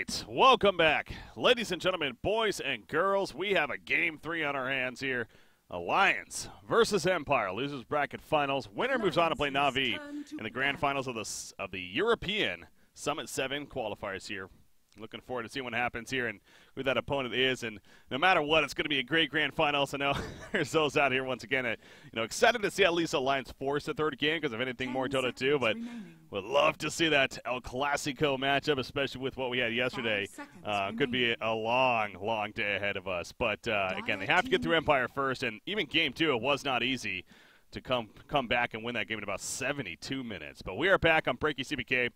Right, welcome back. Ladies and gentlemen, boys and girls, we have a Game 3 on our hands here. Alliance versus Empire. Losers bracket finals. Winner moves on to play Na'Vi in the grand finals of the European Summit 7 qualifiers here. Looking forward to seeing what happens here and who that opponent is. And no matter what, it's going to be a great grand final. So now there's those out here once again. Excited to see at least Alliance force the third game because if anything more Dota 2. But would love to see that El Clasico matchup, especially with what we had yesterday. Could be a long, long day ahead of us. But again, they have to get through Empire first. And even game 2, it was not easy to come back and win that game in about 72 minutes. But we are back on Breaky CBK.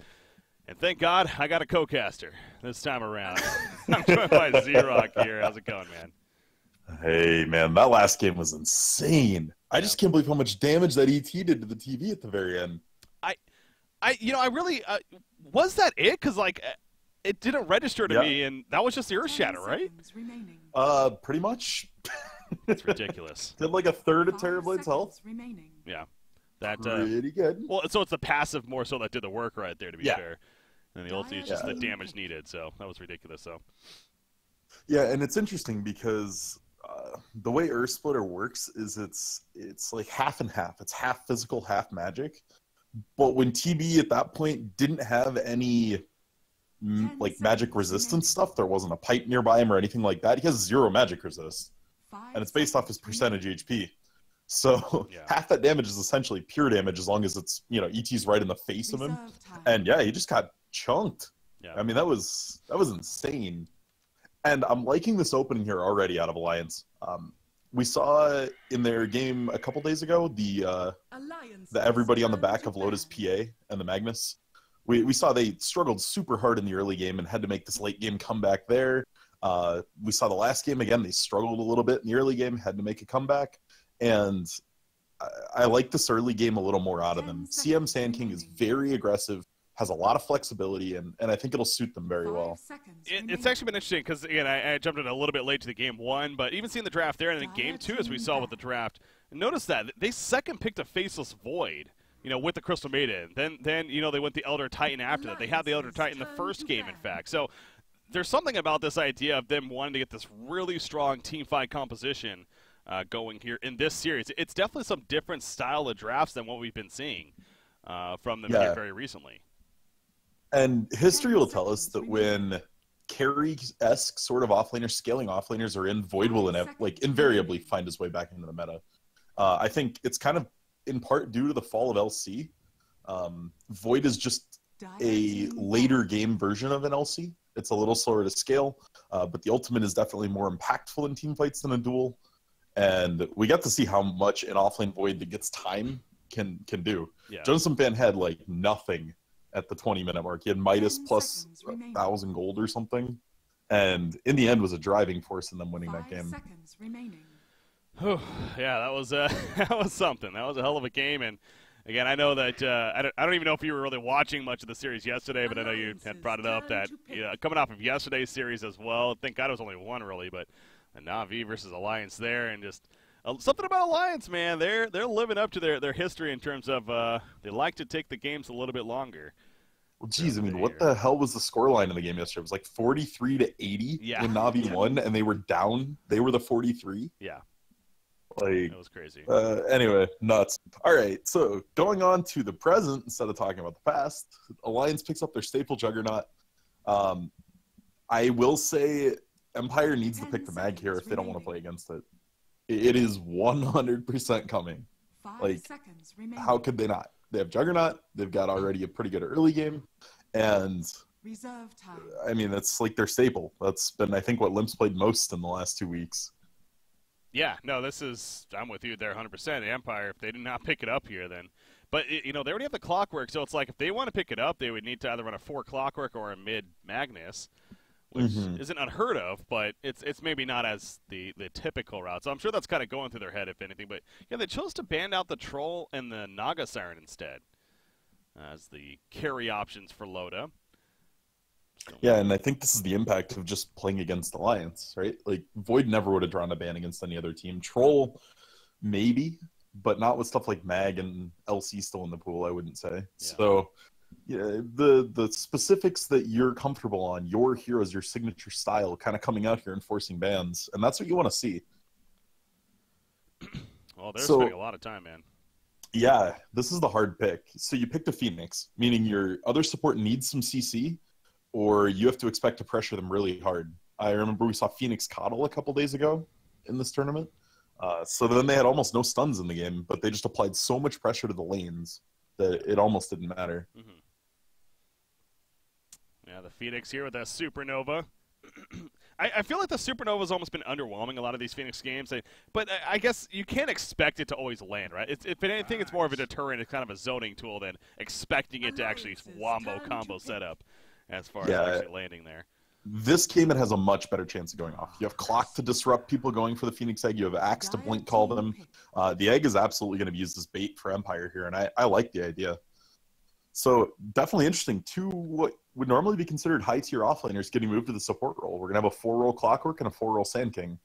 And thank God I got a co-caster this time around. I'm joined by Z-Rock here. How's it going, man? Hey, man, that last game was insane. I just can't believe how much damage that ET did to the TV at the very end. I really was that it? Because it didn't register to me, and that was just the Earth Shatter, right? Pretty much. It's ridiculous. Did like a third of Terrorblade's health. Yeah. That, pretty good. Well, so it's the passive more so that did the work right there, to be fair. And the ulti is just the damage needed, so that was ridiculous. So. Yeah, and it's interesting because the way Earth Splitter works is it's like half and half. It's half physical, half magic. But when TB at that point didn't have any like magic resistance stuff, there wasn't a pipe nearby him or anything like that. He has 0 magic resist, and it's based off his percentage HP. So half that damage is essentially pure damage as long as it's, ET's right in the face of him. And yeah, he just got chunked. Yeah. I mean, that was insane. And I'm liking this opening here already out of Alliance. We saw in their game a couple days ago the everybody on the back of Lotus PA and the Magnus. We saw they struggled super hard in the early game and had to make this late game comeback there. We saw the last game again, they struggled a little bit in the early game, had to make a comeback. And I like this early game a little more out of them. CM Sand King is very aggressive, has a lot of flexibility, and I think it'll suit them very well. It's actually been interesting because, again, I jumped in a little bit late to the game 1, but even seeing the draft there and then game 2 as we saw with the draft, notice that they second picked a Faceless Void, with the Crystal Maiden. Then they went the Elder Titan after that. They had the Elder Titan the first game, in fact. So there's something about this idea of them wanting to get this really strong team fight composition going here in this series. It's definitely some different style of drafts than what we've been seeing from them here very recently. And history will tell us that when carry-esque sort of offlaners, scaling offlaners are in, Void will invariably find his way back into the meta. I think it's kind of in part due to the fall of LC. Void is just a later game version of an LC. It's a little slower to scale, but the ultimate is definitely more impactful in team fights than a duel. And we got to see how much an offlane Void that gets time can do. Yeah. Jonathan Fan had nothing at the 20-minute mark. He had Midas plus 1,000 gold or something, and in the end was a driving force in them winning that game. Yeah, that was that was something. That was a hell of a game. And again, I know that I don't even know if you were really watching much of the series yesterday, but I know you had brought it up that coming off of yesterday's series as well. Thank God it was only one really, but Na'Vi versus Alliance there, and just something about Alliance, man. They're living up to their history in terms of they like to take the games a little bit longer. Well, geez, I mean, what the hell was the scoreline in the game yesterday? It was like 43-80 when Na'Vi won, and they were down. They were the 43. Yeah. That was crazy. Anyway, nuts. All right, so going on to the present instead of talking about the past, Alliance picks up their staple Juggernaut. I will say Empire needs to pick the mag here if they don't want to play against it. It is 100% coming. How could they not? They have Juggernaut. They've got already a pretty good early game. And, I mean, that's like their staple. That's been, I think, what Limp's played most in the last 2 weeks. Yeah, no, I'm with you there 100%. The Empire, if they did not pick it up here, then. But, they already have the Clockwork, so it's like if they want to pick it up, they would need to either run a 4 Clockwork or a mid Magnus, which isn't unheard of, but it's maybe not as the typical route. So I'm sure that's kind of going through their head, if anything. But, yeah, they chose to ban out the Troll and the Naga Siren instead as the carry options for Loda. Yeah, and I think this is the impact of just playing against Alliance, right? Like, Void never would have drawn a ban against any other team. Troll, maybe, but not with stuff like Mag and LC still in the pool, I wouldn't say. Yeah. So Yeah, the specifics that you're comfortable on, your heroes, your signature style, kind of coming out here and forcing bans, and that's what you want to see. Well, they're spending a lot of time, man. Yeah, this is the hard pick. So you picked a Phoenix, meaning your other support needs some CC, or you have to expect to pressure them really hard. I remember we saw Phoenix Coddle a couple days ago in this tournament. So then they had almost no stuns in the game, but they just applied so much pressure to the lanes that it almost didn't matter. Mm-hmm. Yeah, the Phoenix here with that Supernova. I feel like the Supernova's almost been underwhelming a lot of these Phoenix games. But I guess you can't expect it to always land, right? If anything, it's more of a deterrent. It's kind of a zoning tool than expecting it to actually wombo combo setup as far as actually landing there. This game, it has a much better chance of going off. You have Clock to disrupt people going for the Phoenix Egg. You have Axe to blink call them. The Egg is absolutely going to be used as bait for Empire here, and I like the idea. So definitely interesting. Two what would normally be considered high-tier offlaners getting moved to the support role. We're going to have a 4-roll Clockwork and a 4-roll Sand King.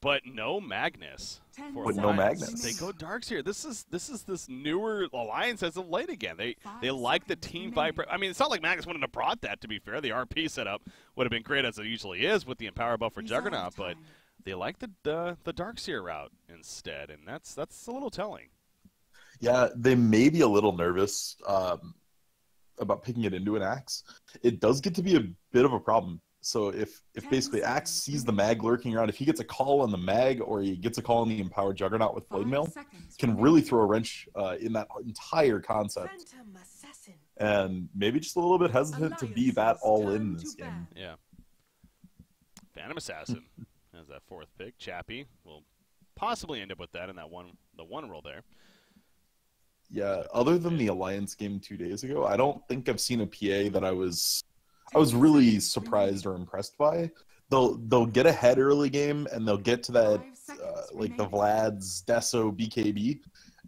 But no Magnus. But no Magnus. They go Darks here. This is this newer alliance as of late again. They like the team fight. I mean, it's not like Magnus wouldn't have brought that, to be fair. The RP setup would have been great as it usually is with the Empower buff for Juggernaut, but they like the Darkseer route instead, and that's a little telling. Yeah, they may be a little nervous about picking it into an Axe. It does get to be a bit of a problem. So if basically Axe sees the mag lurking around, if he gets a call on the mag or he gets a call on the Empowered Juggernaut with Blade Mail, can really throw a wrench in that entire concept. And maybe just a little bit hesitant to be that all in this game. Yeah. Phantom Assassin has that fourth pick. Chappie will possibly end up with that in that the one roll there. Yeah, other than the Alliance game 2 days ago, I don't think I've seen a PA that I was really surprised or impressed by. They'll get ahead early game and they'll get to that like the Vlad's Deso BKB,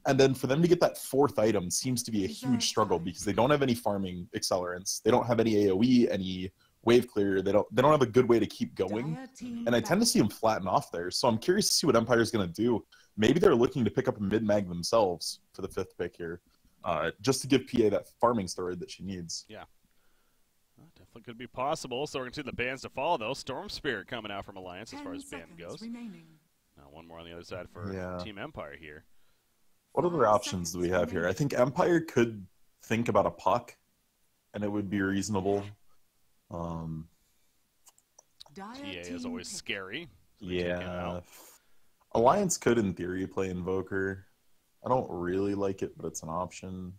and then for them to get that fourth item seems to be a huge struggle because they don't have any farming accelerants, they don't have any AOE, any wave clear, they don't have a good way to keep going, and I tend to see them flatten off there. So I'm curious to see what Empire's going to do. Maybe they're looking to pick up a mid mag themselves for the fifth pick here, just to give PA that farming steroid that she needs. Yeah. Definitely could be possible. So we're going to see the bans to follow, though. Storm Spirit coming out from Alliance as far as ban goes. Now one more on the other side for Team Empire here. What other options do we have here? I think Empire could think about a puck, and it would be reasonable. TA is always scary. Yeah. Alliance could, in theory, play Invoker. I don't really like it, but it's an option.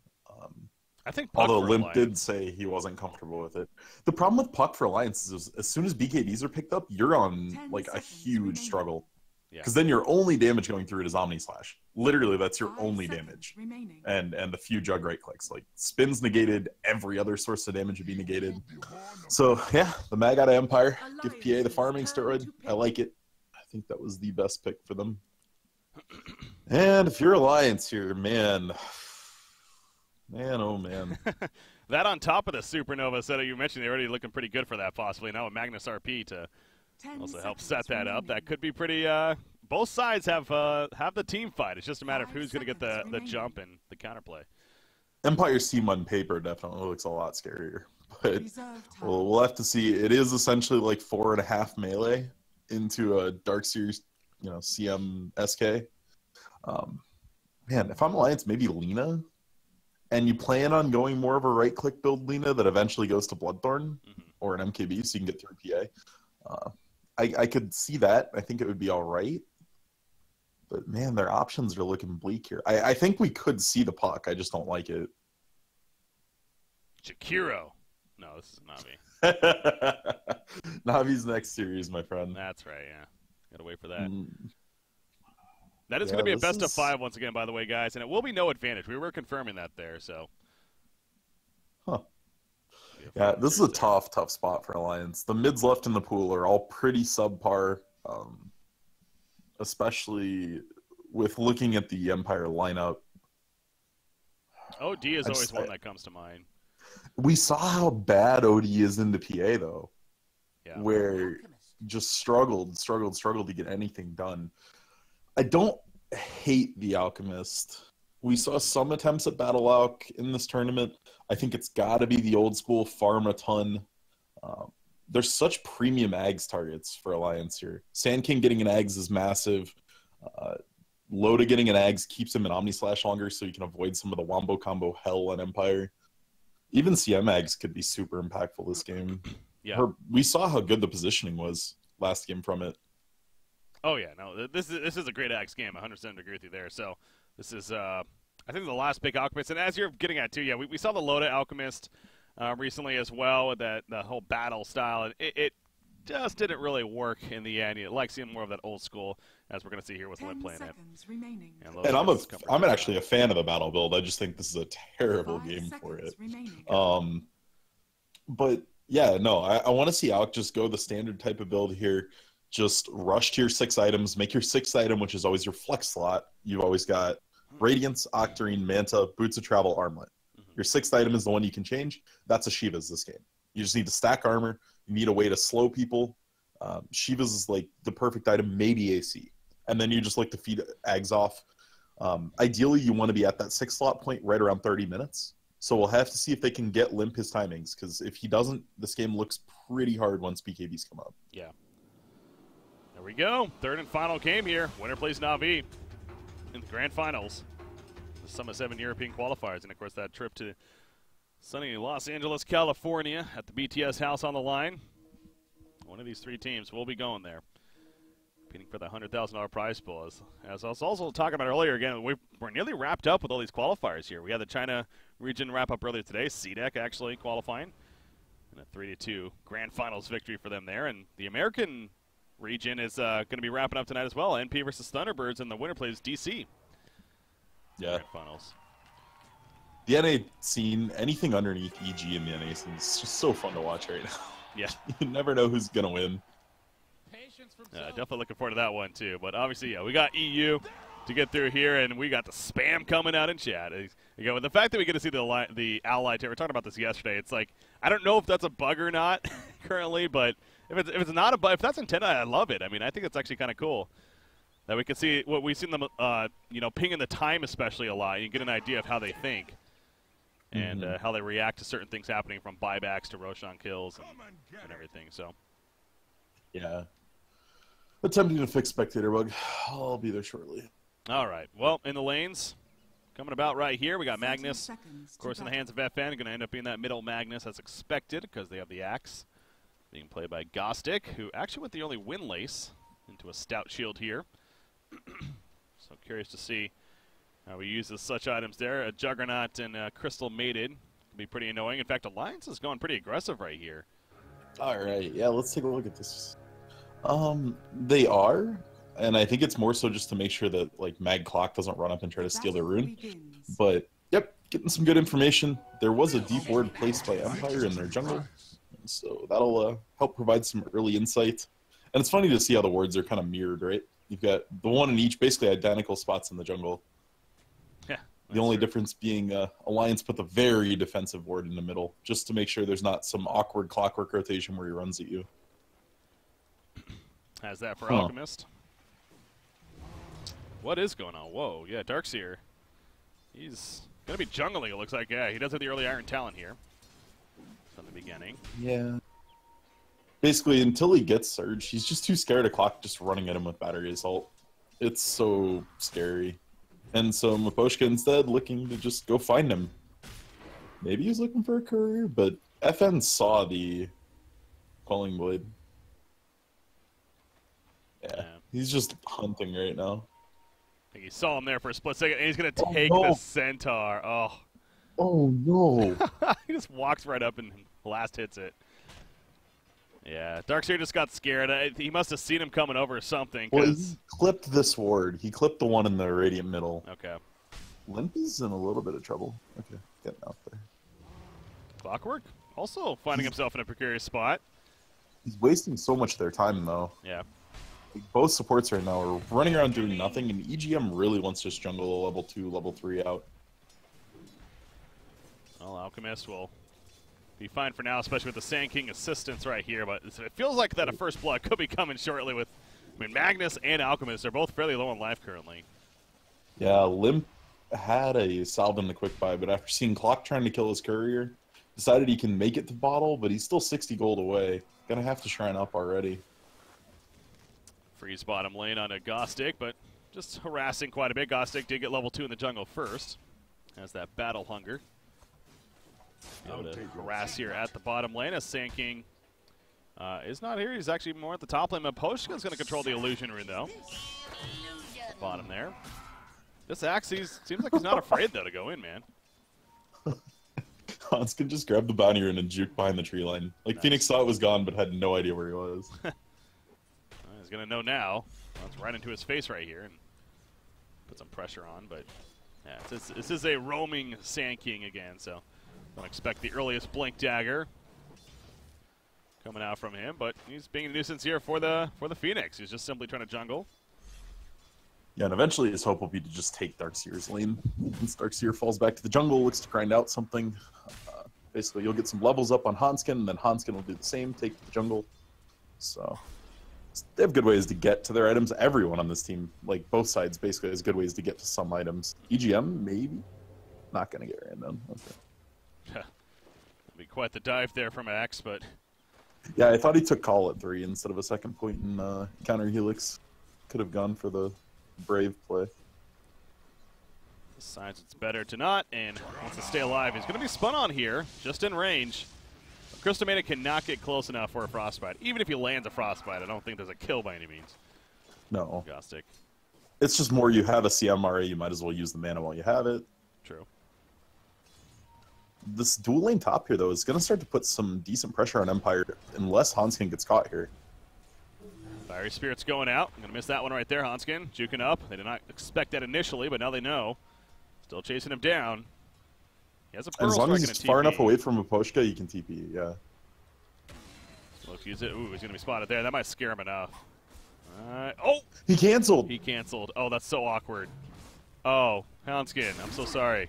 I think Puck although Limp Alliance did say he wasn't comfortable with it. The problem with Puck for Alliance is as soon as BKBs are picked up, you're on like a huge struggle. Because then your only damage going through it is Omni Slash. Literally, that's your only damage. And the few Jug right clicks. Like, spins negated, every other source of damage would be negated. So, yeah, the mag out of Empire. Give PA the farming steroid. I like it. I think that was the best pick for them. And if you're Alliance here, man, oh man. That on top of the Supernova setup you mentioned, they're already looking pretty good for that possibly. Now with Magnus RP to also help set that up. That could be pretty both sides have the team fight. It's just a matter of who's going to get the jump and the counterplay. Empire's team on paper definitely looks a lot scarier. But we'll have to see. It is essentially like 4.5 melee into a Dark Series, CM SK. Man, if I'm Alliance, maybe Lena. And you plan on going more of a right-click build Lena that eventually goes to Bloodthorn or an MKB so you can get through PA. I could see that. I think it would be all right. But, man, their options are looking bleak here. I think we could see the puck. I just don't like it. Jakiro. No, this is Navi. Navi's next series, my friend. That's right, yeah. Got to wait for that. That is going to be a best of 5 once again, by the way, guys. And it will be no advantage. We were confirming that there, so. Huh. Yeah, this is a tough spot for Alliance. The mids left in the pool are all pretty subpar, especially with looking at the Empire lineup. OD is always one that comes to mind. We saw how bad OD is into PA, though, where just struggled to get anything done. I don't hate the Alchemist. We saw some attempts at Battle Alch in this tournament. I think it's got to be the old school farm a ton. There's such premium Ags targets for Alliance here. Sand King getting an Ags is massive. Loda getting an Ags keeps him in Omni Slash longer, so you can avoid some of the Wombo combo hell on Empire. Even CM Ags could be super impactful this game. Yeah. We saw how good the positioning was last game from it. Oh, yeah. No, this is a great Ags game. 100% agree with you there. So this is, I think, the last big Alchemist. And as you're getting at, too, yeah, we saw the Loda Alchemist recently as well with the whole battle style. And it just didn't really work in the end. You like seeing more of that old school, as we're going to see here with Limp playing it. And I'm actually a fan of the battle build. I just think this is a terrible game for it. But yeah, no, I want to see Alch just go the standard type of build here. Just rush to your 6 items, make your 6th item, which is always your flex slot. You've always got Radiance, Octarine, Manta, Boots of Travel, Armlet. Your 6th item is the one you can change. That's a Shiva's this game. You just need to stack armor. You need a way to slow people. Shiva's is like the perfect item, maybe AC. And then you just like to feed Ags off. Ideally, you want to be at that 6 slot point right around 30 minutes. So we'll have to see if they can get Limp his timings, because if he doesn't, this game looks pretty hard once BKBs come up. Yeah. There we go. Third and final game here. Winner plays Na'Vi in the grand finals. The Summit 7 European qualifiers. And, of course, that trip to sunny Los Angeles, California at the BTS house on the line. One of these 3 teams will be going there, competing for the $100,000 prize pool. As I was also talking about earlier, again, we're nearly wrapped up with all these qualifiers here. We had the China region wrap up earlier today. CDEC actually qualifying. And a 3-2 grand finals victory for them there. And the American region is going to be wrapping up tonight as well. NP versus Thunderbirds, and the winner plays DC. Yeah. Grand finals. The NA scene, anything underneath EG in the NA scene is just so fun to watch right now. Yeah. You never know who's going to win. Definitely looking forward to that one, too. But obviously, yeah, we got EU to get through here, and we got the spam coming out in chat. Again, with the fact that we get to see the Allied, we were talking about this yesterday, it's like, I don't know if that's a bug or not currently, but if it's not a bug, if that's intended, I love it. I mean, I think it's actually kind of cool that we can see what we've seen them, pinging the time especially a lot. You get an idea of how they think and how they react to certain things happening, from buybacks to Roshan kills and everything. So, yeah. Attempting to fix spectator bug. I'll be there shortly. All right. Well, in the lanes, coming about right here, we got Magnus. Of course, in the hands of FN, going to end up being that middle Magnus as expected, because they have the axe. Being played by Gostic, who actually went the early win lace into a stout shield here. So curious to see how we use such items there. A Juggernaut and Crystal Mated can be pretty annoying. In fact, Alliance is going pretty aggressive right here. All right. Yeah, let's take a look at this. They are, and I think it's more so just to make sure that like Mag Clock doesn't run up and try to steal their rune. But yep, getting some good information. There was a deep ward placed by Empire in their jungle, so that'll help provide some early insight. And it's funny to see how the wards are kind of mirrored, right? You've got the one in each, basically identical spots in the jungle. Yeah. The only difference being Alliance put the very defensive ward in the middle, just to make sure there's not some awkward clockwork rotation where he runs at you. Has that for Alchemist. What is going on? Whoa, yeah, Darkseer. He's going to be jungling, it looks like. Yeah, he does have the early Iron Talon here from the beginning. Yeah. Basically, until he gets Surge, he's just too scared of Clock just running at him with Battery Assault. It's so scary. And so Maposhka instead looking to just go find him. Maybe he's looking for a courier, but FN saw the Quelling Blade. Yeah, he's just hunting right now. I think he saw him there for a split second, and he's going to take the Centaur. Oh, no. He just walks right up and blast hits it. Yeah, Darkseer just got scared. He must have seen him coming over or something. Well, he clipped this ward. He clipped the one in the Radiant middle. Okay. Limp is in a little bit of trouble. Okay, getting out there. Clockwork also finding himself in a precarious spot. He's wasting so much of their time, though. Yeah. Both supports right now are running around doing nothing, and EGM really wants to just jungle a level 2, level 3 out. Well, Alchemist will be fine for now, especially with the Sand King assistance right here, but it feels like that a first blood could be coming shortly with, Magnus and Alchemist are both fairly low on life currently. Yeah, Limp had a salve in the quick buy, but after seeing Clock trying to kill his courier, decided he can make it to bottle, but he's still 60 gold away. Gonna have to shrine up already. Freeze bottom lane on a Gostic, but just harassing quite a bit. Gostic did get level 2 in the jungle first. Has that battle hunger. Able to harass here at the bottom lane as Sand King is not here. He's actually more at the top lane. Maposhka's going to control the illusion rune, though. Bottom there. This Axe seems like he's not afraid, though, to go in, man. Hans can just grab the bounty rune and juke behind the tree line. Like, nice. Phoenix thought it was gone, but had no idea where he was. He's going to know now. Well, it's right into his face right here and put some pressure on. But, yeah, this is a roaming Sand King again, so don't expect the earliest Blink Dagger coming out from him. But he's being a nuisance here for the Phoenix. He's just simply trying to jungle. Yeah, and eventually his hope will be to just take Darkseer's lane. Once Darkseer falls back to the jungle, looks to grind out something. Basically, you'll get some levels up on Hanskin, and then Hanskin will do the same, take the jungle. So they have good ways to get to their items. Everyone on this team, like both sides, basically has good ways to get to some items. EGM, maybe? Not going to get ran down. Okay. That'd be quite the dive there from Axe, but... Yeah, I thought he took call at 3 instead of a second point in counter helix. Could have gone for the brave play. Decides it's better to not, and wants to stay alive. He's going to be spun on here, just in range. Crystal Maiden cannot get close enough for a Frostbite. Even if he lands a Frostbite, I don't think there's a kill by any means. No. Gostic. It's just more you have a CMRA, you might as well use the mana while you have it. True. This dual lane top here, though, is going to start to put some decent pressure on Empire unless Hanskin gets caught here. Fiery Spirit's going out. I'm going to miss that one right there, Hanskin. Juking up. They did not expect that initially, but now they know. Still chasing him down. He has a Pearl as long as he's far TP. enough away from Maposhka, you can TP, yeah. Look, use it. Ooh, he's going to be spotted there. That might scare him enough. Oh! He canceled! He canceled. Oh, that's so awkward. Oh, Houndskin, I'm so sorry.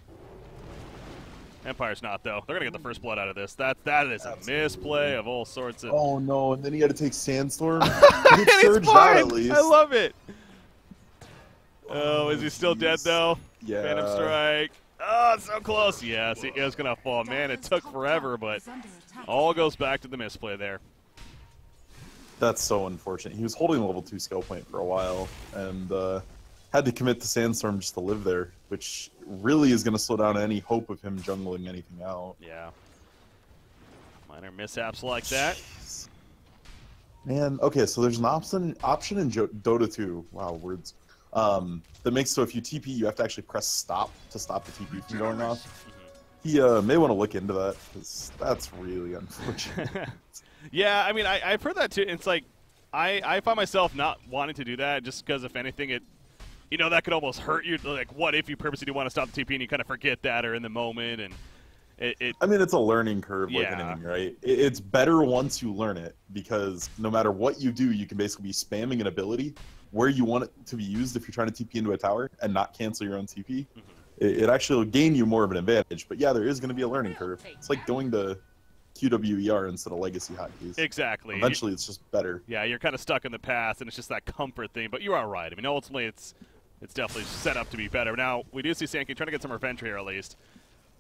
Empire's not, though. They're going to get the first blood out of this. That is a misplay of all sorts of... Oh, no, and then he had to take Sandstorm. He surged that at least. I love it. Oh, is he still dead, though? Yeah. Phantom Strike. Oh, so close. Yes, he is going to fall. Man, it took forever, but all goes back to the misplay there. That's so unfortunate. He was holding level 2 skill point for a while, and had to commit to Sandstorm just to live there, which really is going to slow down any hope of him jungling anything out. Yeah. Minor mishaps like that. Man, okay, so there's an option in Dota 2. Wow, words. That makes so if you TP, you have to actually press stop to stop the TP from going off. He may want to look into that, because that's really unfortunate. Yeah, I mean, I've heard that too. It's like, I find myself not wanting to do that just because, if anything, that could almost hurt you. Like, what if you purposely do want to stop the TP and you kind of forget that or in the moment? And I mean, it's a learning curve like anything, right? It's better once you learn it, because no matter what you do, you can basically be spamming an ability where you want it to be used if you're trying to TP into a tower and not cancel your own TP. It actually will gain you more of an advantage. But yeah, there is going to be a learning curve. It's like going to QWER instead of legacy hotkeys. Exactly. Eventually, it's just better. Yeah, you're kind of stuck in the past, and it's just that comfort thing. But you are right. I mean, ultimately, it's definitely set up to be better. Now, we do see Sankey trying to get some revenge here, at least.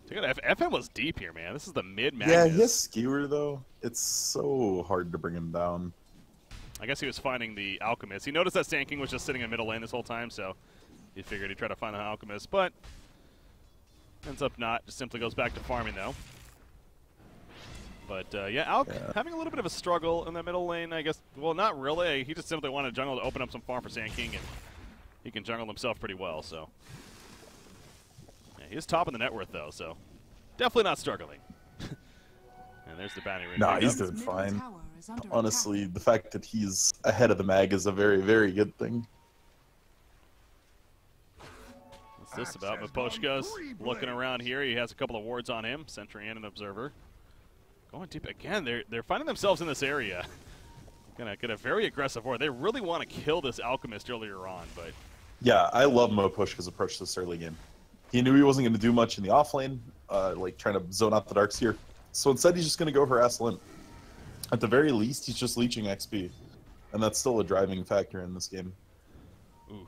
FM was deep here, man. This is the mid-Magnus. Yeah, he has Skewer, though. It's so hard to bring him down. I guess he was finding the Alchemist. He noticed that Sand King was just sitting in middle lane this whole time, so he figured he'd try to find the Alchemist. But ends up not. Just simply goes back to farming, though. But, Alk having a little bit of a struggle in the middle lane, I guess. Well, not really. He just simply wanted jungle to open up some farm for Sand King, and he can jungle himself pretty well, so. Yeah, he is top in the net worth, though, so definitely not struggling. And there's the bounty ring. Nah, he's doing fine. Honestly, the fact that he's ahead of the mag is a very, very good thing. What's this about? Maposhka's looking around here. He has a couple of wards on him, Sentry and an Observer. Going deep again. They're finding themselves in this area. Gonna get a very aggressive ward. They really want to kill this Alchemist earlier on, but yeah, I love Maposhka's approach to this early game. He knew he wasn't going to do much in the off lane, like trying to zone out the Darkseer. So instead, he's just going to go harass Limp. At the very least, he's just leeching XP, and that's still a driving factor in this game. Ooh,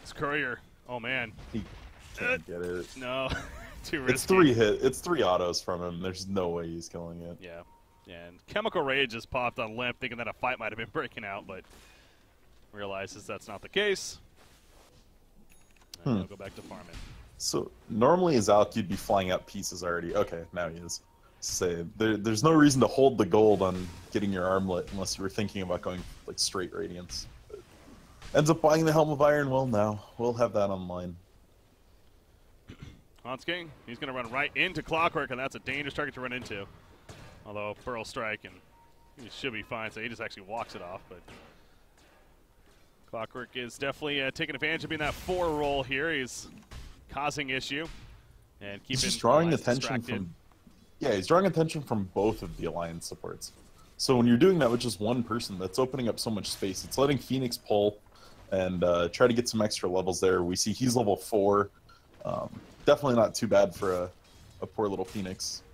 it's Courier. Oh man. Can't get it. No, too risky. It's three autos from him. There's no way he's killing it. Yeah. And Chemical Rage just popped on Limp, thinking that a fight might have been breaking out, but realizes that's not the case. And he'll go back to farming. So normally as Alk, you'd be flying out pieces already. Okay, now he is. Say there's no reason to hold the gold on getting your armlet unless you were thinking about going like straight Radiance. But ends up buying the Helm of Iron. Well, now we'll have that online. Hans King, he's going to run right into Clockwork, and that's a dangerous target to run into. Although Pearl Strike, and he should be fine, so he just actually walks it off. But Clockwork is definitely taking advantage of being that 4 roll here. He's causing issue and keeping he's drawing attention distracted. from. Yeah, he's drawing attention from both of the Alliance supports. So when you're doing that with just one person, that's opening up so much space. It's letting Phoenix pull and try to get some extra levels there. We see he's level 4. Definitely not too bad for a poor little Phoenix.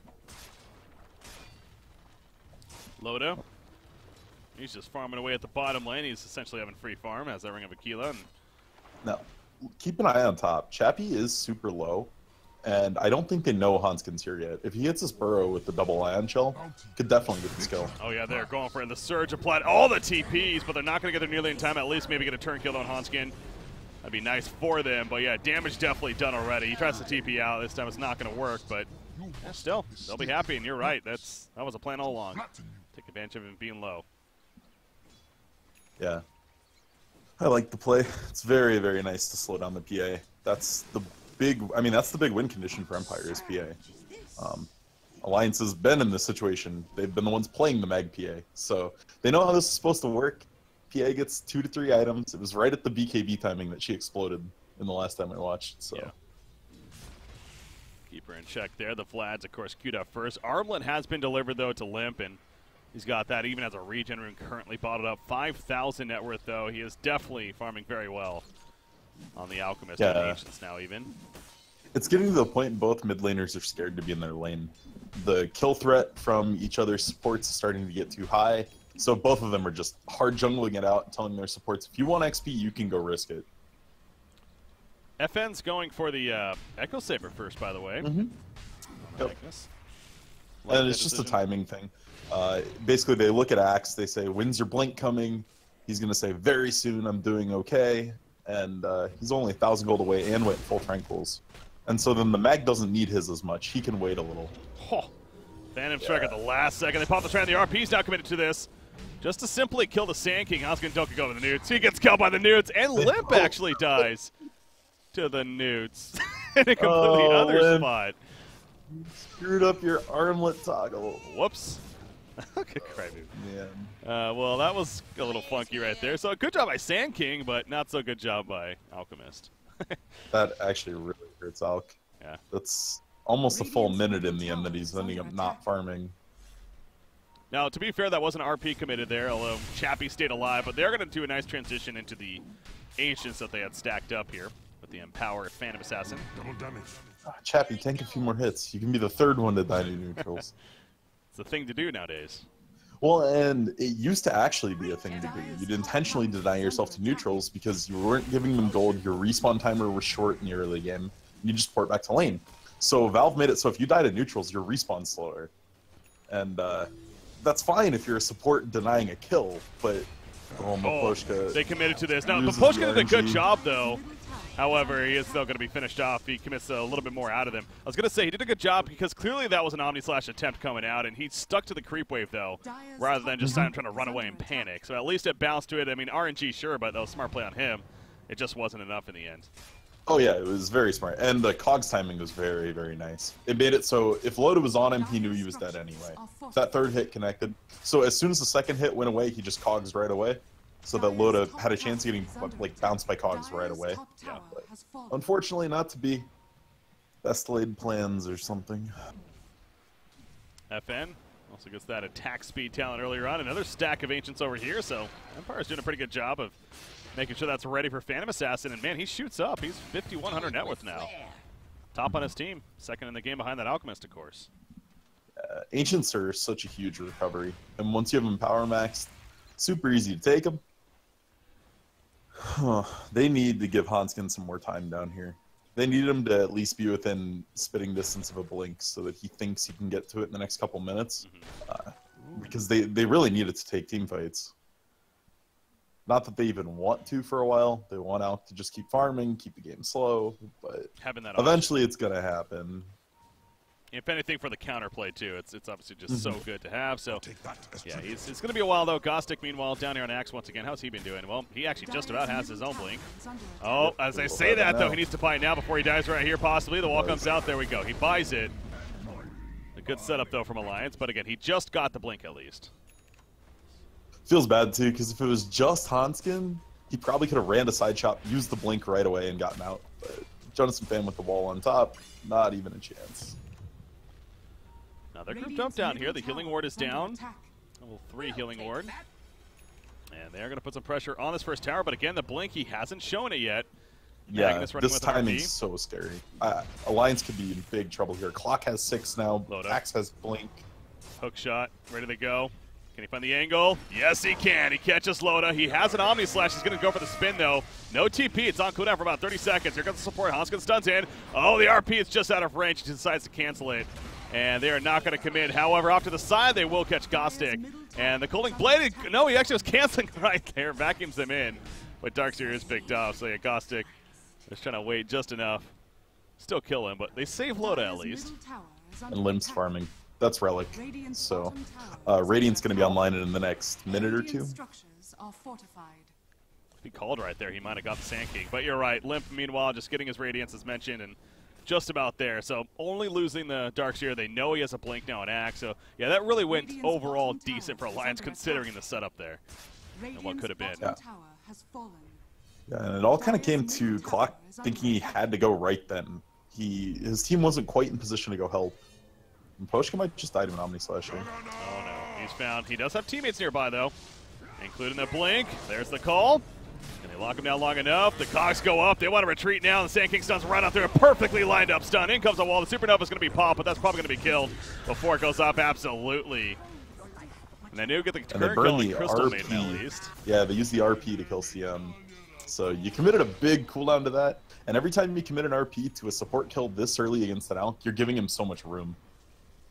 Loda, he's just farming away at the bottom lane. He's essentially having free farm as that Ring of Aquila. And Now, keep an eye on top. Chappie is super low, and I don't think they know Hanskin's here yet. If he hits his burrow with the double ion shell, could definitely get the skill. Oh yeah, they're going for it. The Surge applied all the TPs, but they're not going to get there nearly in time. At least maybe get a turn kill on Hanskin. That'd be nice for them, but yeah, damage definitely done already. He tries to TP out. This time it's not going to work, but yeah, still, they'll be happy, and you're right. That was a plan all along. Take advantage of him being low. Yeah. I like the play. It's very, very nice to slow down the PA. That's the big win condition for Empire is PA. Alliance has been in this situation. They've been the ones playing the Mag PA. So they know how this is supposed to work. PA gets 2 to 3 items. It was right at the BKB timing that she exploded in the last time I watched. So. Yeah. Keep her in check there. The Vlad's, of course, queued up first. Armlet has been delivered, though, to Limp, and he's got that even as a regen rune currently bottled up. 5,000 net worth, though. He is definitely farming very well on the Alchemist and the Ancients now, even. It's getting to the point both mid laners are scared to be in their lane. The kill threat from each other's supports is starting to get too high, so both of them are just hard jungling it out and telling their supports, if you want XP, you can go risk it. FN's going for the Echo Saber first, by the way. Yep. And it's just a timing thing. Basically, they look at Axe, they say, when's your blink coming? He's going to say, very soon, I'm doing okay. And he's only 1,000 gold away and went full tranquils. And so then the Mag doesn't need his as much. He can wait a little. Oh, Phantom Strike at the last second. They pop the trend. The RP's now committed to this. Just to simply kill the Sand King, Oscar don't go with the Newts. He gets killed by the Newts, and Limp actually dies to the Newts in a completely other spot. You screwed up your armlet toggle. Whoops. Okay, crybaby. Man. Well, that was a little funky right there. So good job by Sand King, but not so good job by Alchemist. That actually really hurts Alk. Yeah. That's almost a full minute in the end that he's ending up not farming. Now, to be fair, that wasn't RP committed there, although Chappie stayed alive, but they're going to do a nice transition into the Ancients that they had stacked up here with the Empower Phantom Assassin. Double damage. Chappie, tank a few more hits. You can be the 3rd one to die to neutrals. It's the thing to do nowadays. Well, and it used to actually be a thing to do. You'd intentionally deny yourself to neutrals because you weren't giving them gold, your respawn timer was short in the early game, you just port back to lane. So Valve made it so if you die to neutrals, your respawn's slower. And that's fine if you're a support denying a kill, but Maposhka they committed to this. Now, Maposhka did a good job, though. However, he is still going to be finished off. He commits a little bit more out of them. I was going to say, he did a good job because clearly that was an Omni-Slash attempt coming out, and he stuck to the creep wave, though, rather than just trying to run away and panic. So at least it bounced to it. I mean, RNG, sure, but that was a smart play on him. It just wasn't enough in the end. Oh, yeah, it was very smart. And the Cogs timing was very, very nice. It made it so if Loda was on him, he knew he was dead anyway. That 3rd hit connected. So as soon as the 2nd hit went away, he just Cogs right away. So that Loda had a chance of getting like bounced by Cogs right away. Yeah. But unfortunately, not to be best laid plans or something. FN also gets that attack speed talent earlier on. Another stack of Ancients over here, so Empire's doing a pretty good job of making sure that's ready for Phantom Assassin. And man, he shoots up. He's 5,100 net worth now. Top on his team. 2nd in the game behind that Alchemist, of course. Ancients are such a huge recovery. And once you have them power maxed, super easy to take them. They need to give Hanskin some more time down here. They need him to at least be within spitting distance of a blink so that he thinks he can get to it in the next couple minutes. Because they really need it to take team fights. Not that they even want to for a while. They want Alk to just keep farming, keep the game slow, but having that eventually it's going to happen. If anything, for the counterplay, too. It's obviously just so good to have. So, yeah, it's going to be a while, though. Gostick, meanwhile, down here on Axe once again. How's he been doing? Well, he actually just about has his own blink. Oh, as I say that, though, he needs to buy it now before he dies right here, possibly. The wall comes out. There we go. He buys it. A good setup, though, from Alliance. But, again, he just got the blink, at least. Feels bad, too, because if it was just Hanskin, he probably could have ran to side shot, used the blink right away, and gotten out. But Jonathan Fan with the wall on top, not even a chance. Now they're grouped up down here. The healing ward is down. Level 3 healing ward. And they're going to put some pressure on this first tower. But again, the blink, he hasn't shown it yet. Yeah, this timing's so scary. Alliance could be in big trouble here. Clock has 6 now. Axe has blink. Hook shot, ready to go. Can he find the angle? Yes, he can. He catches Loda. He has an Omni Slash. He's going to go for the spin, though. No TP. It's on cooldown for about 30 seconds. Here comes the support. Hanskin stuns in. Oh, the RP is just out of range. He decides to cancel it. And they are not going to commit. However, off to the side, they will catch Gostick. And the Cooling Blade, no, he actually was canceling right there. Vacuums them in. But Darkseer is picked off. So, yeah, Gostick is trying to wait just enough. Still kill him, but they save Loda at least. And Limb's farming. That's Relic. So, Radiant's going to be online in the next minute or two. If he called right there, he might have got the Sand King. But you're right. Limp, meanwhile, just getting his Radiance as mentioned, and just about there. So only losing the Darkseer. They know he has a blink now on Axe. So, yeah, that really went overall decent for Alliance considering the setup there and what could have been. Yeah. Yeah, and it all kind of came to Clock thinking he had to go right then. His team wasn't quite in position to go help. And Poshka might just die to an Omni Slash here. Oh, no. He's found. He does have teammates nearby, though, including the blink. There's the call. And they lock him down long enough. The cogs go up. They want to retreat now. The Sand King stuns right out there. A perfectly lined up stun. In comes the wall. The Supernova is going to be popped, but that's probably going to be killed before it goes up. Absolutely. And they do get the current kill on Crystal Maiden at least. Yeah, they use the RP to kill CM. So you committed a big cooldown to that. And every time you commit an RP to a support kill this early against an Alk, you're giving him so much room.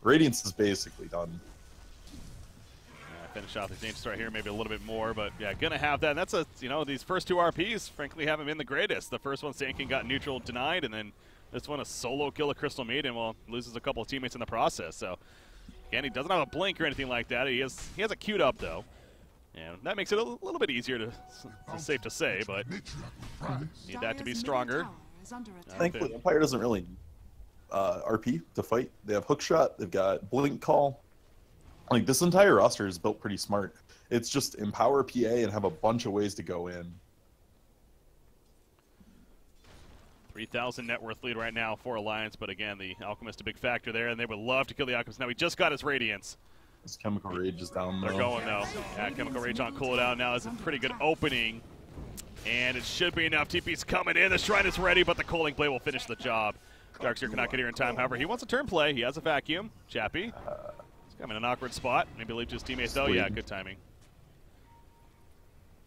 Radiance is basically done. Finish off his name right here, maybe a little bit more, but yeah, gonna have that. And that's these first two RPs, frankly, haven't been the greatest. The first one, Sand King got neutral denied, and then this one, a solo kill of Crystal Maiden, well, loses a couple of teammates in the process. So again, he doesn't have a blink or anything like that. He has it queued up though, and that makes it a little bit easier to safe to say, but need that to be stronger. Thankfully, Empire doesn't really need RP to fight. They have hookshot. They've got blink call. Like, this entire roster is built pretty smart. It's just empower PA and have a bunch of ways to go in. 3,000 net worth lead right now for Alliance, but again, the Alchemist a big factor there, and they would love to kill the Alchemist. Now he just got his Radiance. His Chemical Rage is down though. They're going though. Yeah, Chemical Rage on cooldown now is a pretty good opening, and it should be enough. TP's coming in. The Shrine is ready, but the Cooling Blade will finish the job. Darkseer cannot get here in time. However, he wants a turn play. He has a vacuum. Chappie. I'm in an awkward spot. Maybe leave to his teammates though. Yeah, good timing.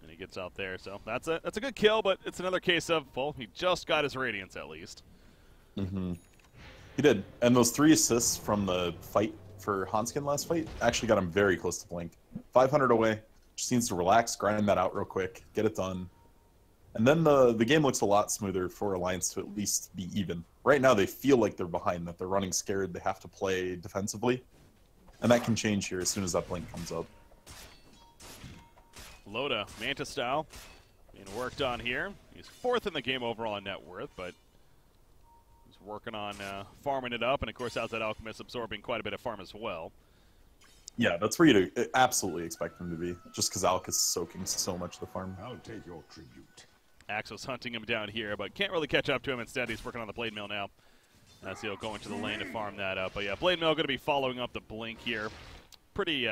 And he gets out there. So that's a good kill, but it's another case of, well, he just got his Radiance at least. Mm-hmm. He did. And those 3 assists from the fight for Hanskin last fight actually got him very close to blink. 500 away. Just needs to relax, grind that out real quick, get it done. And then the game looks a lot smoother for Alliance to at least be even. Right now they feel like they're behind, that they're running scared, they have to play defensively. And that can change here as soon as that blink comes up. Loda, Manta style, being worked on here. He's 4th in the game overall in net worth, but he's working on farming it up. And of course, how's that Alchemist absorbing quite a bit of farm as well. Yeah, that's where you absolutely expect him to be, just because Alk is soaking so much of the farm. I'll take your tribute. Axe was hunting him down here, but can't really catch up to him. Instead, he's working on the Blade Mill now. As he'll go into the lane to farm that up. But yeah, Blade Mill going to be following up the blink here. Pretty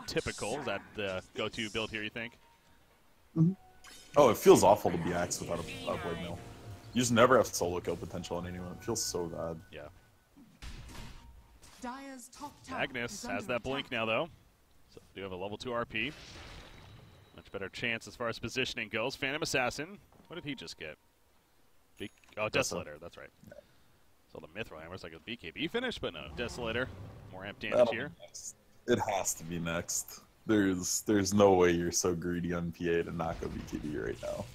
typical. Is that the go-to build here, you think? Mm-hmm. Oh, it feels awful to be Axe without a Blade Mill. You just never have solo kill potential on anyone. It feels so bad. Yeah. Magnus has that blink now, though. So do have a level 2 RP. Much better chance as far as positioning goes. Phantom Assassin. What did he just get? Oh, Desolator, that's right. So the Mithril Hammer's like a BKB finish, but no, Desolator. More amp damage here. It has to be next. There's no way you're so greedy on PA to not go BKB right now.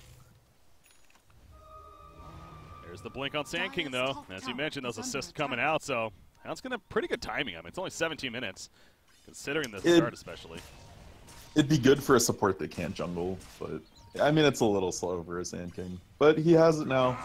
There's the blink on Sand King, though. As you mentioned, those assists coming out, so that's going to pretty good timing. I mean, it's only 17 minutes, considering the start especially. It'd be good for a support that can't jungle, but I mean, it's a little slow for a Sand King. But he has it now.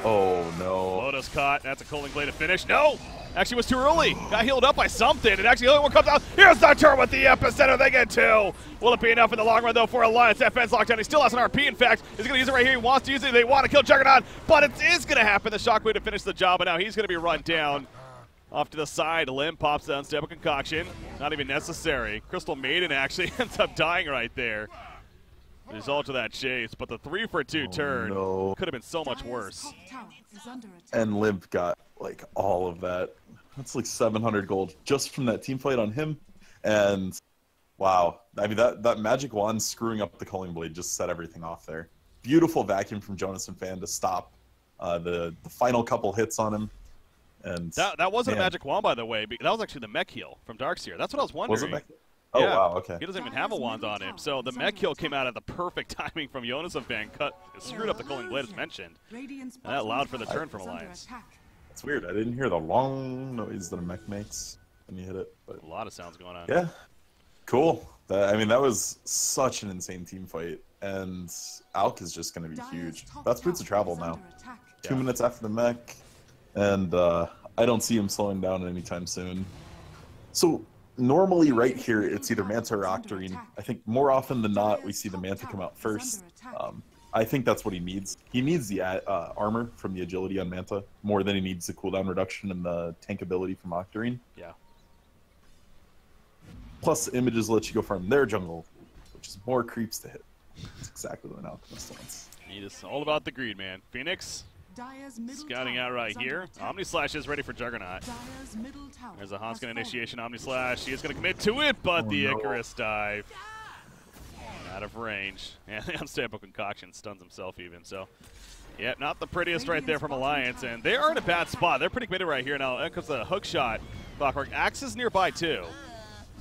Oh no. Lotus caught. That's a Cooling Blade to finish. No! Actually was too early. Got healed up by something, and actually the only one comes out. Here's the turn with the epicenter. They get two. Will it be enough in the long run, though, for Alliance? FN's locked down. He still has an RP, in fact. He's going to use it right here. He wants to use it. They want to kill Juggernaut, but it is going to happen. The Shockwave to finish the job, and now he's going to be run down. Off to the side, Lim pops down, Unstable Concoction. Not even necessary. Crystal Maiden actually ends up dying right there. Result of that chase, but the 3-for-2 turn could have been so much worse. And Limp got like all of that. That's like 700 gold just from that team fight on him. And wow, I mean that magic wand screwing up the Culling Blade just set everything off there. Beautiful vacuum from Jonas and Fan to stop the final couple hits on him. And that wasn't a magic wand, by the way. That was actually the mech heal from Darkseer. That's what I was wondering. Was it mech? Oh, yeah. Wow, okay. He doesn't even have a wand on him. So the mech heal came out at the perfect timing from Jonas and Fan. Screwed up the Culling Blade, as mentioned. And that allowed for the turn from Alliance. It's weird. I didn't hear the long noise that a mech makes when you hit it. But a lot of sounds going on. Yeah. Cool. I mean, that was such an insane team fight. And Alk is just going to be huge. That's Boots of Travel now. 2 minutes after the mech. And I don't see him slowing down anytime soon. So normally right here, it's either Manta or Octarine. I think more often than not, we see the Manta come out first. I think that's what he needs. He needs the armor from the agility on Manta more than he needs the cooldown reduction and the tank ability from Octarine. Yeah. Plus, images let you go farm their jungle, which is more creeps to hit. That's exactly what an Alchemist wants. It is all about the greed, man. Phoenix scouting out right here. Omni Slash is ready for Juggernaut. There's a Hanskin initiation Omni Slash. He is going to commit to it, but the Icarus dive. Out of range. And the Unstable Concoction stuns himself even. So, yeah, not the prettiest right there from Alliance. And they are in a bad spot. They're pretty committed right here. Now, in comes the hook shot. Clockwork Axe is nearby, too.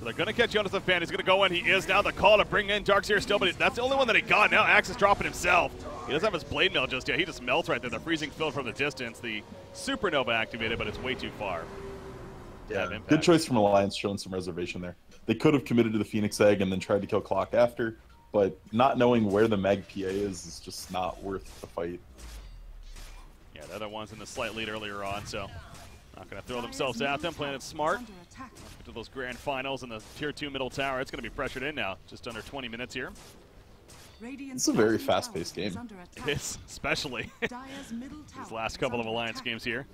So they're going to catch Jonas and Fan. He's going to go in. He is now the call to bring in Darkseer still, but that's the only one that he got. Now Axe is dropping himself. He doesn't have his Blade Mail just yet. He just melts right there. The freezing field from the distance. The Supernova activated, but it's way too far. Yeah, good choice from Alliance, showing some reservation there. They could have committed to the Phoenix Egg and then tried to kill Clock after, but not knowing where the Mag PA is just not worth the fight. Yeah, the other one's in the slight lead earlier on, so not going to throw themselves at them, playing it smart. To those grand finals in the Tier 2 middle tower, it's going to be pressured in now. Just under 20 minutes here. It's a very fast-paced game. It is, especially these last couple of Alliance games here.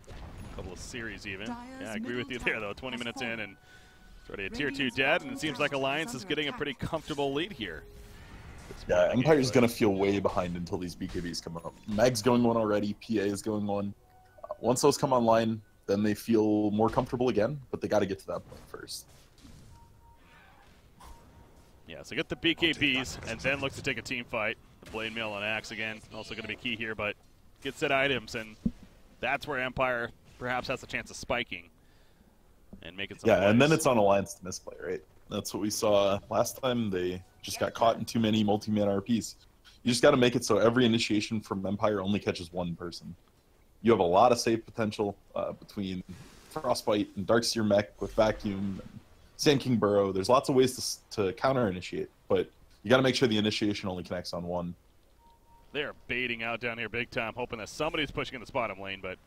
A couple of series even. Yeah, I agree with you there, though. 20 minutes in, and it's already a Tier 2 dead, and it seems like Alliance is getting a pretty comfortable lead here. Yeah, Empire's going to feel way behind until these BKBs come up. Mag's going one already, PA is going one. Once those come online, then they feel more comfortable again, but they got to get to that point first. Yeah, so get the BKBs, and then look to take a team fight. The Blade Mail on Axe again, also going to be key here, but get set items, and that's where Empire perhaps has a chance of spiking and making some plays. And then it's on Alliance to misplay, right? That's what we saw last time. They just got caught in too many multi-man RPs. You just got to make it so every initiation from Empire only catches one person. You have a lot of save potential between Frostbite and Darkseer Mech with Vacuum and Sand King Burrow. There's lots of ways to counter-initiate, but you got to make sure the initiation only connects on one. They are baiting out down here big time, hoping that somebody's pushing in the bottom lane, but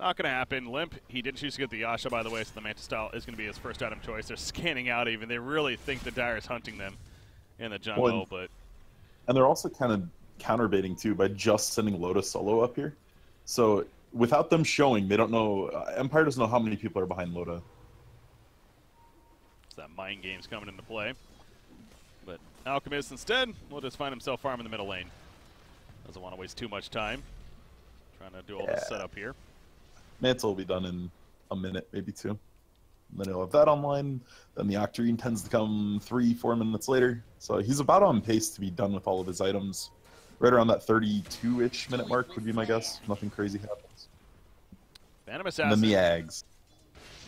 not going to happen. Limp, he didn't choose to get the Yasha, by the way, so the Manta style is going to be his first item choice. They're scanning out even. They really think the Dire is hunting them in the jungle, And they're also kind of counter-baiting, too, by just sending Lotus solo up here. So without them showing, they don't know. Empire doesn't know how many people are behind Loda. So that mind game's coming into play. But Alchemist instead will just find himself farming the middle lane. Doesn't want to waste too much time trying to do all this setup here. Manta will be done in a minute, maybe two. And then he'll have that online. Then the Octarine tends to come 3-4 minutes later. So he's about on pace to be done with all of his items. right around that 32-ish minute mark would be my guess. Nothing crazy happens. Phantom Assassin. And then the Ags.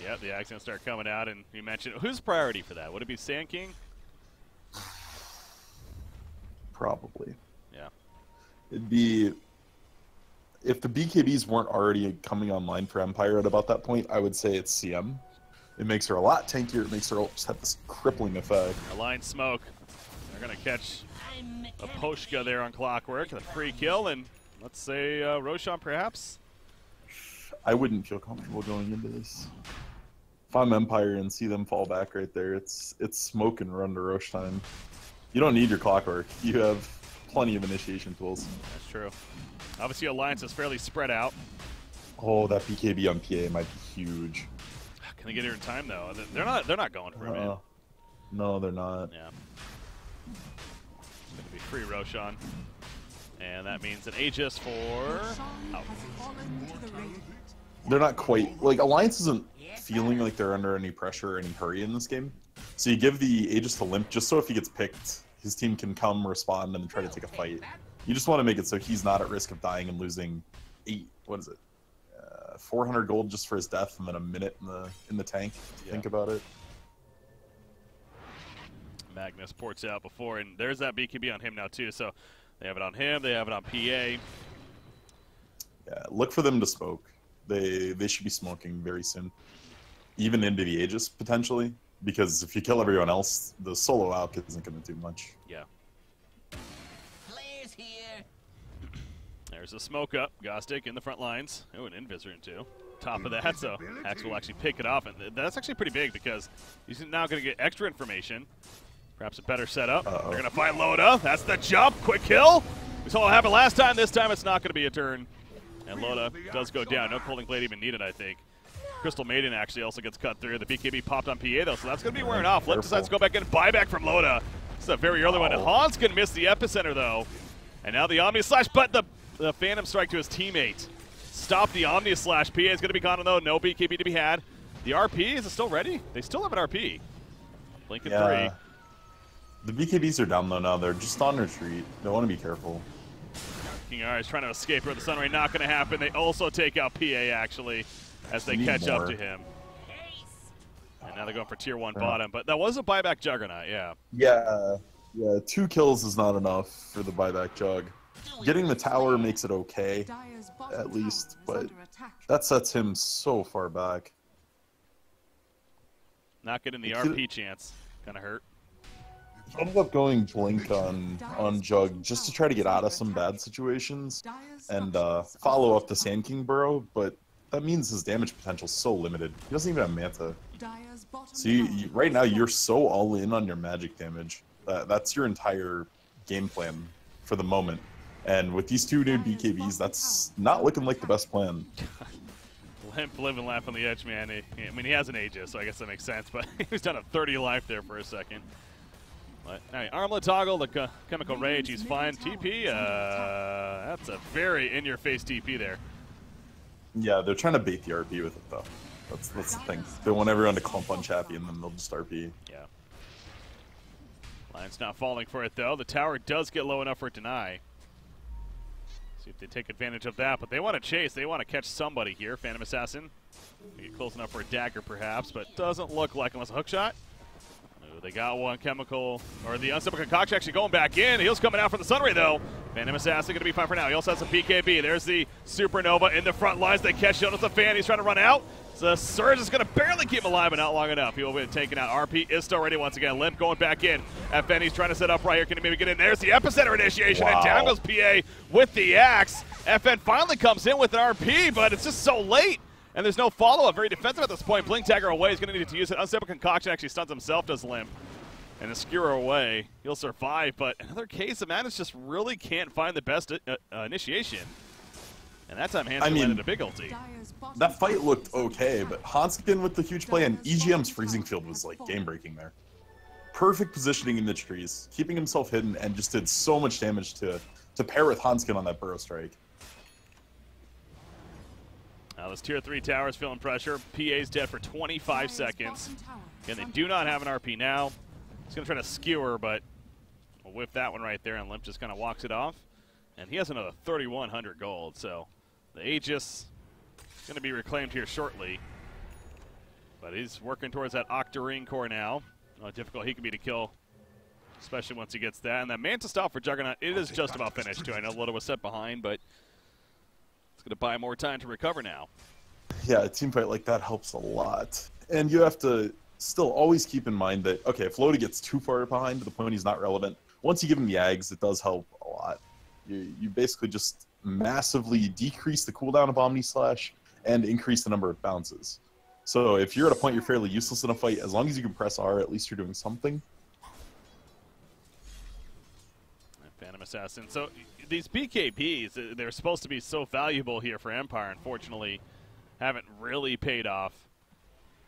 Yeah, the Ags going to start coming out, and you mentioned, who's priority for that? Would it be Sand King? Probably. Yeah. It'd be, if the BKBs weren't already coming online for Empire at about that point, I would say it's CM. It makes her a lot tankier. It makes her just have this crippling effect. Alliance smoke. They're going to catch a Poshka there on Clockwork, the free kill, and let's say Roshan perhaps? I wouldn't feel comfortable going into this. If I'm Empire and see them fall back right there, it's smoke and run to Roshan. You don't need your Clockwork. You have plenty of initiation tools. That's true. Obviously, Alliance is fairly spread out. Oh, that BKB on PA might be huge. Can they get here in time though? They're not going for it, man. No, they're not. Yeah. It's going to be free Roshan. And that means an Aegis for... Oh. They're not quite... Like, Alliance isn't feeling like they're under any pressure or any hurry in this game. So you give the Aegis to Limp just so if he gets picked, his team can come, respond, and try to take a fight. You just want to make it so he's not at risk of dying and losing 400 gold just for his death and then a minute in the tank. Yeah. Think about it. Magnus ports out before, and there's that BKB on him now too. So they have it on him, they have it on PA. Yeah, look for them to smoke. They should be smoking very soon. Even into the Aegis, potentially. Because if you kill everyone else, the solo alk isn't going to do much. Yeah. There's a smoke up. Gostic in the front lines. Oh, an Invis rune too. Top of that, so Axe will actually pick it off. And that's actually pretty big because he's now going to get extra information. Perhaps a better setup. They're going to find Loda. That's the jump. Quick kill. We saw what happened last time. This time it's not going to be a turn. And Loda does go down. No Colding Blade even needed, I think. Crystal Maiden actually also gets cut through. The BKB popped on PA, though, so that's going to be wearing off. Lip decides to go back in. Buyback from Loda. This is a very early one. And Hans can miss the epicenter, though. And now the Omni Slash, but the Phantom Strike to his teammate. Stop the Omni Slash. PA is going to be gone, though. No BKB to be had. The RP, is it still ready? They still have an RP. Lincoln 3. The BKBs are down, though, now. They're just on retreat. They want to be careful. King R is trying to escape her. The Sunray not going to happen. They also take out PA, actually, as they catch up to him. And now they're going for tier 1 bottom. But that was a buyback Juggernaut, yeah. Yeah, 2 kills is not enough for the buyback Jug. Getting the tower makes it okay, at least, but that sets him so far back. Not getting the RP chance. Kind of hurt. He ended up going Blink on Jug just to try to get out of some bad situations and follow up the Sand King Burrow, but that means his damage potential is so limited. He doesn't even have Manta. So right now you're so all in on your magic damage. That's your entire game plan for the moment. And with these 2 new BKBs, that's not looking like the best plan. Limp, live and laugh on the edge, man. I mean, he has an Aegis, so I guess that makes sense, but he's done a 30 life there for a second. But, all right, Armlet Toggle, the Chemical Rage, he's fine. TP, that's a very in-your-face TP there. Yeah, they're trying to bait the RP with it, though. That's the thing. They want everyone to clump on Chappie, and then they'll just RP. Yeah. Lion's not falling for it, though. The tower does get low enough for deny. See if they take advantage of that, but they want to chase. They want to catch somebody here. Phantom Assassin. Get close enough for a dagger, perhaps, but doesn't look like unless a hook shot. They got one Chemical, or the Unstable Concoction actually going back in. Heels coming out from the Sunray, though. Phantom Assassin going to be fine for now. He also has some PKB. There's the Supernova in the front lines. They catch Jonas the Fan. He's trying to run out. So the Surge is going to barely keep him alive, but not long enough. He will be taken out. RP is still ready once again. Limp going back in. FN, he's trying to set up right here. Can he maybe get in? There's the Epicenter initiation, and down goes PA with the axe. FN finally comes in with an RP, but it's just so late. And there's no follow-up. Very defensive at this point. Blink Dagger away. He's going to need to use it. Unstable Concoction actually stuns himself, does Limp. And the Skewer away. He'll survive, but another case of Madness just really can't find the best initiation. And that time Hanson landed a big ulti. That fight looked okay, but Hanskin with the huge play and EGM's freezing field was like game-breaking there. Perfect positioning in the trees, keeping himself hidden, and just did so much damage to pair with Hanskin on that Burrow Strike. Now this tier 3 tower is feeling pressure. PA's dead for 25 seconds. Again, they do not have an RP now. He's going to try to skewer, but we'll whip that one right there, and Limp just kind of walks it off. And he has another 3,100 gold, so the Aegis is going to be reclaimed here shortly. But he's working towards that Octarine core now. How difficult he can be to kill, especially once he gets that. And that Manta stop for Juggernaut, it is just about finished, too. I know Loda was set behind, but it's going to buy more time to recover now. Yeah, a team fight like that helps a lot. And you have to still always keep in mind that, okay, if Loda gets too far behind to the point he's not relevant, once you give him the Ags, it does help a lot. You basically just massively decrease the cooldown of Omni Slash and increase the number of bounces. So if you're at a point you're fairly useless in a fight, as long as you can press R, at least you're doing something. Phantom Assassin. So these BKBs, they're supposed to be so valuable here for Empire, unfortunately, haven't really paid off.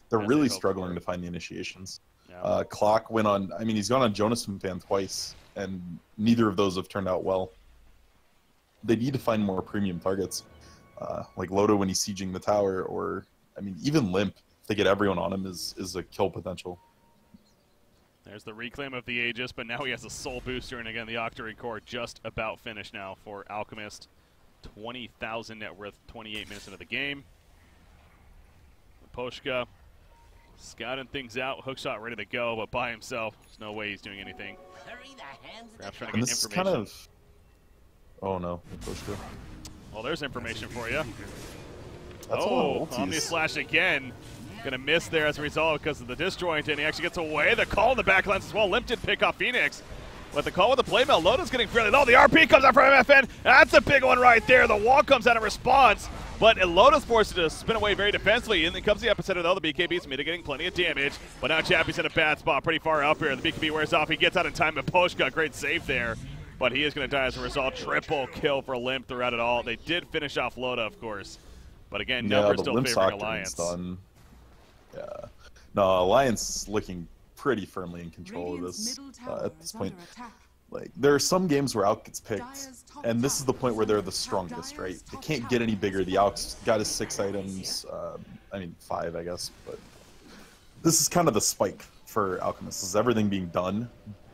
They're really struggling to find the initiations. Yeah. Clock went on, I mean, he's gone on Jonas and Fan twice, and neither of those have turned out well. They need to find more premium targets, like Loda when he's sieging the tower, or, I mean, even Limp, if they get everyone on him, is a kill potential. There's the reclaim of the Aegis, but now he has a soul booster, and again, the Octarine core just about finished now for Alchemist. 20,000 net worth, 28 minutes into the game. Poshka scouting things out, hookshot ready to go, but by himself, there's no way he's doing anything. Perhaps trying to get information. Kind of... Oh no, Poshka. Well, there's information for you. That's Omni Slash again. Gonna miss there as a result because of the disjoint, and he actually gets away. The call in the back lens as well. Limp did pick off Phoenix. But the call with the playmail, Loda's getting fairly low. The RP comes out from MFN. That's a big one right there. The wall comes out in response. But Loda's forced to spin away very defensively. And then comes the epicenter, though. The BKB's mitigating plenty of damage. But now Chappie's in a bad spot, pretty far up here. The BKB wears off. He gets out in time, but Poshka, great save there. But he is going to die as a result. Triple kill for Limp throughout it all. They did finish off Loda, of course. But again, numbers still favoring Alliance. Done. Yeah. No, Alliance looking pretty firmly in control of this at this point. Like, there are some games where Alk gets picked, and this is the point where they're the strongest, right? They can't get any bigger. The Alk's got his 6 items, I mean 5, I guess, but this is kind of the spike for Alchemist. This is everything being done,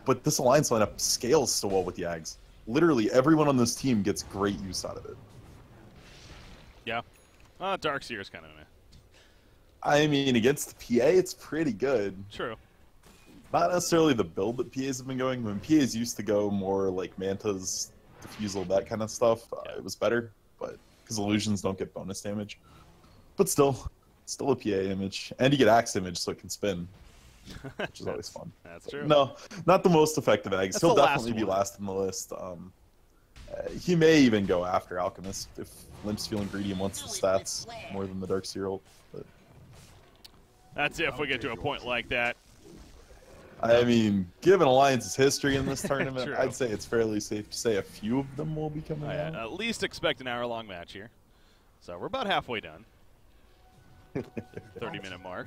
but this Alliance lineup scales so well with the Ags. Literally, everyone on this team gets great use out of it. Yeah. Darkseer is kind of meh. I mean, against the PA, it's pretty good. True. Not necessarily the build that PAs have been going. When PAs used to go more like Mantas, Diffusal, that kind of stuff, it was better, but because illusions don't get bonus damage. But still a PA image. And you get Axe image so it can spin, which is always fun. That's true. No, not the most effective Ags. He'll definitely be last in the list. He may even go after Alchemist if Limp's feeling greedy and wants the stats more than the Darkseer ult. But that's it if we get to a point like that. I mean, given Alliance's history in this tournament, I'd say it's fairly safe to say a few of them will be coming out. At least expect an hour-long match here. So we're about halfway done. 30-minute mark.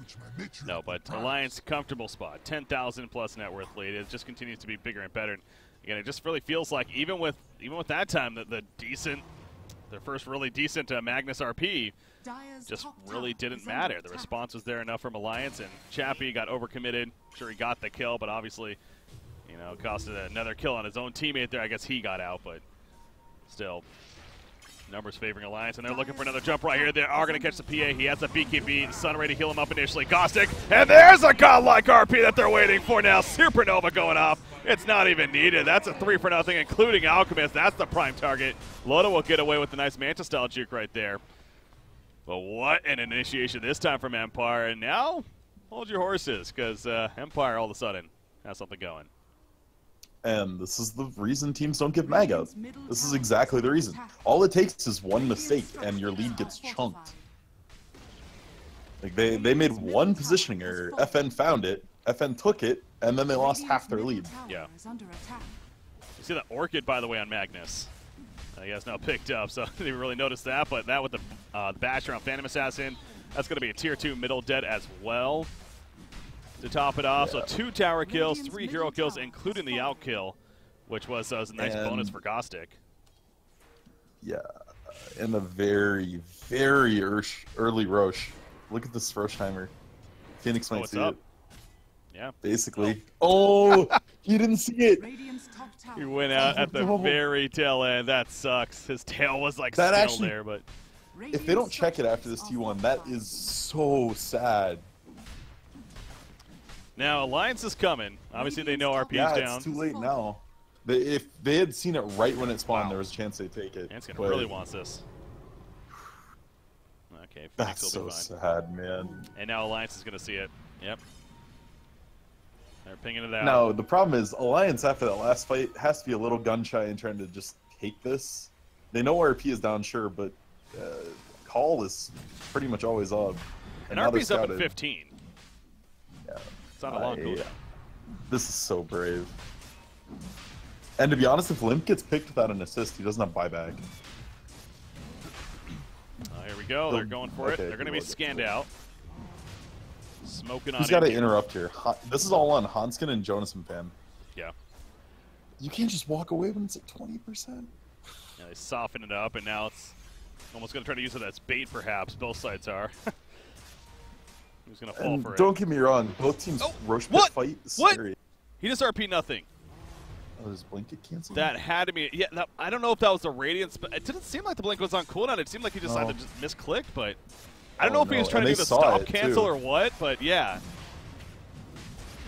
No, but Alliance, comfortable spot. 10,000 plus net worth lead. It just continues to be bigger and better. And again, it just really feels like even with that time, their first really decent Magnus RP just really didn't matter. The response was there enough from Alliance, and Chappie got overcommitted. Sure, he got the kill, but obviously, you know, it costed another kill on his own teammate there. I guess he got out, but still, numbers favoring Alliance, and they're looking for another jump right here. They are going to catch the PA. He has a BKB. Sun ready to heal him up initially. Gostic, and there's a godlike RP that they're waiting for now. Supernova going off. It's not even needed. That's a 3-for-0, including Alchemist. That's the prime target. Loda will get away with the nice Manta-style juke right there. But what an initiation this time from Empire. And now, hold your horses, because Empire all of a sudden has something going. And this is the reason teams don't give mag out. This is exactly the reason. All it takes is one mistake, and your lead gets chunked. Like they made one positioning error. FN found it. FN took it, and then they lost half their lead. Yeah. You see that Orchid, by the way, on Magnus. He has now picked up, so I didn't even really notice that. But that with the bash around Phantom Assassin, that's going to be a tier 2 middle dead as well to top it off. Yeah. So 2 tower kills, 3 hero kills, including the out kill, which was a nice bonus for Gostic. Yeah, and a very, very early Roche. Look at this Roche timer. Phoenix might see it. Yeah. Basically. Oh, he didn't see it. He went out at the very tail end. That sucks. His tail was like That still actually- there, but If they don't check it after this T1, that is so sad. now Alliance is coming. Obviously, they know RP Yeah, is down. it's too late now. If they had seen it right when it spawned, there was a chance they'd take it. Anskin but really wants this. Okay, Phoenix That's will be so fine. sad, man. And now Alliance is going to see it. Yep. They're pinging it out. Now, the problem is, Alliance, after that last fight, has to be a little gun-shy and trying to just take this. They know RP is down, sure, but Call is pretty much always up. And now they're RP's up at scouted. 15. Yeah. It's not a long cooldown. This is so brave. And to be honest, if Limp gets picked without an assist, he doesn't have buyback. Here we go. They're going for it. Okay, They're going to be scanned out. Smoking on Who's got to in. interrupt here? This is all on Hanskin and Jonas and Pan. Yeah. You can't just walk away when it's at 20%. Yeah, they soften it up, and now it's almost going to try to use it as bait, perhaps. Both sides are. Who's going to fall And for it? don't get me wrong, both teams' Roche Pit fight is What? scary. He just RP nothing. Oh, does Blink get canceled? That had to be. Yeah, I don't know if that was the Radiance, but it didn't seem like the blink was on cooldown. It seemed like he decided to just misclicked, but I don't know if he was trying to do the stop cancel or what, but yeah.